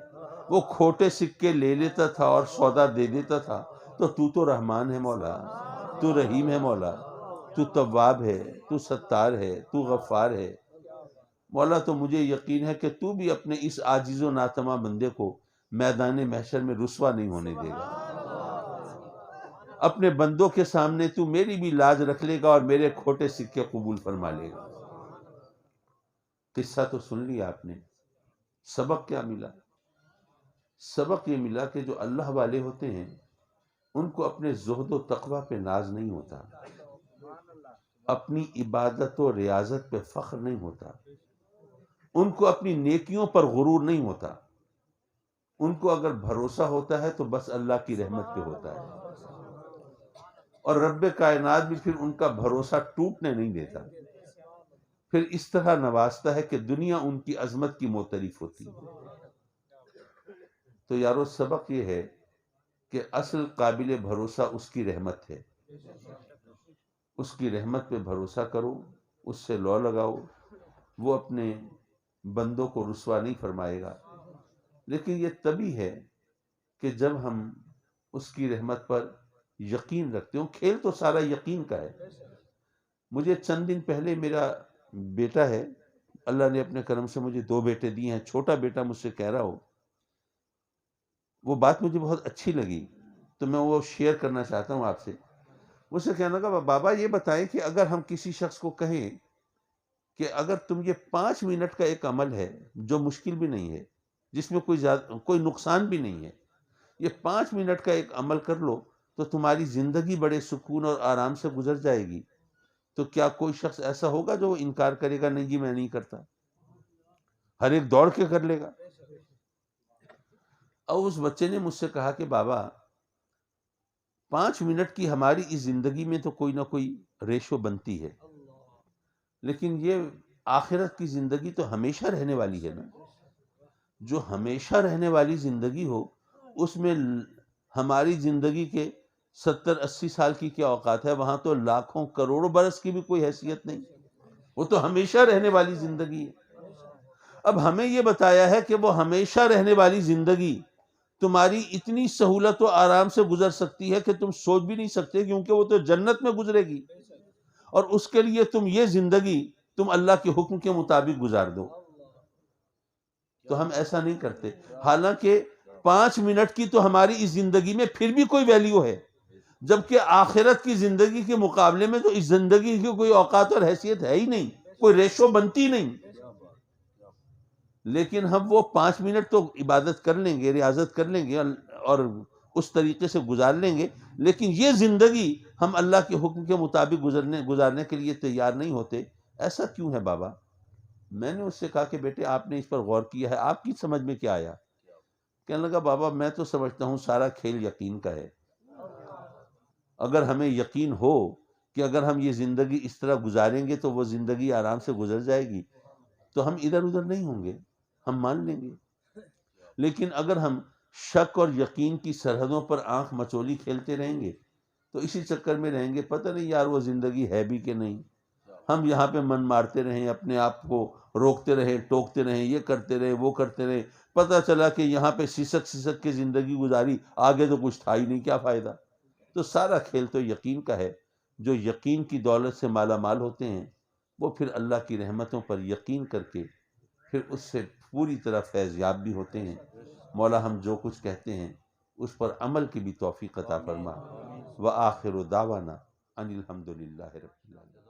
وہ کھوٹے سکے لے لیتا تھا اور سودا دے دیتا تھا، تو تو رحمان ہے مولا، تو رحیم ہے مولا، تو تواب ہے، تو ستار ہے، تو غفار ہے، مولا تو مجھے یقین ہے کہ تو بھی اپنے اس عاجز و ناتماں بندے کو میدان محشر میں رسوا نہیں ہونے دے گا. اپنے بندوں کے سامنے تو میری بھی لاج رکھ لے گا اور میرے کھوٹے سکے قبول فرما لے گا. قصہ تو سن لیا آپ نے. سبق کیا ملا؟ سبق یہ ملا کہ جو اللہ والے ہوتے ہیں ان کو اپنے زہد و تقوی پہ ناز نہیں ہوتا، اپنی عبادت و ریاضت پہ فخر نہیں ہوتا، ان کو اپنی نیکیوں پر غرور نہیں ہوتا. ان کو اگر بھروسہ ہوتا ہے تو بس اللہ کی رحمت پہ ہوتا ہے، اور رب کائنات بھی پھر ان کا بھروسہ ٹوٹنے نہیں دیتا، پھر اس طرح نوازتا ہے کہ دنیا ان کی عظمت کی معترف ہوتی ہے. تو یارو سبق یہ ہے کہ اصل قابل بھروسہ اس کی رحمت ہے. اس کی رحمت پہ بھروسہ کرو، اس سے لو لگاؤ. وہ اپنے بندوں کو رسوا نہیں فرمائے گا، لیکن یہ تبھی ہے کہ جب ہم اس کی رحمت پر یقین رکھتے ہوں. کھیل تو سارا یقین کا ہے. مجھے چند دن پہلے میرا بیٹا ہے، اللہ نے اپنے کرم سے مجھے 2 بیٹے دیے ہیں. چھوٹا بیٹا مجھ سے کہہ رہا ہو، وہ بات مجھے بہت اچھی لگی تو میں وہ شیئر کرنا چاہتا ہوں آپ سے. مجھ سے کہنے لگا بابا یہ بتائیں کہ اگر ہم کسی شخص کو کہیں کہ اگر تم یہ 5 منٹ کا ایک عمل ہے جو مشکل بھی نہیں ہے، جس میں کوئی نقصان بھی نہیں ہے، یہ 5 منٹ کا ایک عمل کر لو تو تمہاری زندگی بڑے سکون اور آرام سے گزر جائے گی، تو کیا کوئی شخص ایسا ہوگا جو انکار کرے گا نہیں جی میں نہیں کرتا؟ ہر ایک دوڑ کے کر لے گا. اور اس بچے نے مجھ سے کہا کہ بابا 5 منٹ کی ہماری اس زندگی میں تو کوئی نہ کوئی ریشو بنتی ہے، لیکن یہ آخرت کی زندگی تو ہمیشہ رہنے والی ہے نا. جو ہمیشہ رہنے والی زندگی ہو اس میں ہماری زندگی کے 70-80 سال کی کیا اوقات ہے؟ وہاں تو لاکھوں کروڑوں برس کی بھی کوئی حیثیت نہیں. وہ تو ہمیشہ رہنے والی زندگی ہے. اب ہمیں یہ بتایا ہے کہ وہ ہمیشہ رہنے والی زندگی تمہاری اتنی سہولت و آرام سے گزر سکتی ہے کہ تم سوچ بھی نہیں سکتے، کیونکہ وہ تو جنت میں گزرے گی، اور اس کے لیے تم یہ زندگی تم اللہ کے حکم کے مطابق گزار دو. تو ہم ایسا نہیں کرتے، حالانکہ 5 منٹ کی تو ہماری اس زندگی میں پھر بھی کوئی ویلیو ہے، جبکہ آخرت کی زندگی کے مقابلے میں تو اس زندگی کی کوئی اوقات اور حیثیت ہے ہی نہیں، کوئی ریشو بنتی نہیں. لیکن ہم وہ 5 منٹ تو عبادت کر لیں گے، ریاضت کر لیں گے اور اس طریقے سے گزار لیں گے، لیکن یہ زندگی ہم اللہ کے حکم کے مطابق گزارنے کے لیے تیار نہیں ہوتے. ایسا کیوں ہے بابا؟ میں نے اس سے کہا کہ بیٹے آپ نے اس پر غور کیا ہے؟ آپ کی سمجھ میں کیا آیا؟ کہنے لگا بابا میں تو سمجھتا ہوں سارا کھیل یقین کا ہے. اگر ہمیں یقین ہو کہ اگر ہم یہ زندگی اس طرح گزاریں گے تو وہ زندگی آرام سے گزر جائے گی، تو ہم ادھر ادھر نہیں ہوں گے، ہم مان لیں گے. لیکن اگر ہم شک اور یقین کی سرحدوں پر آنکھ مچولی کھیلتے رہیں گے تو اسی چکر میں رہیں گے، پتہ نہیں یار وہ زندگی ہے بھی کہ نہیں. ہم یہاں پہ من مارتے رہیں، اپنے آپ کو روکتے رہیں، ٹوکتے رہیں، یہ کرتے رہے وہ کرتے رہے، پتہ چلا کہ یہاں پہ سسک کے زندگی گزاری، آگے تو کچھ تھا ہی نہیں، کیا فائدہ. تو سارا کھیل تو یقین کا ہے. جو یقین کی دولت سے مالا مال ہوتے ہیں وہ پھر اللہ کی رحمتوں پر یقین کر کے پھر اس سے پوری طرح فیض یاب بھی ہوتے ہیں. مولا ہم جو کچھ کہتے ہیں اس پر عمل کی بھی توفیق عطا فرما. وآخر دعوانا ان الحمد للہ رب العالمین.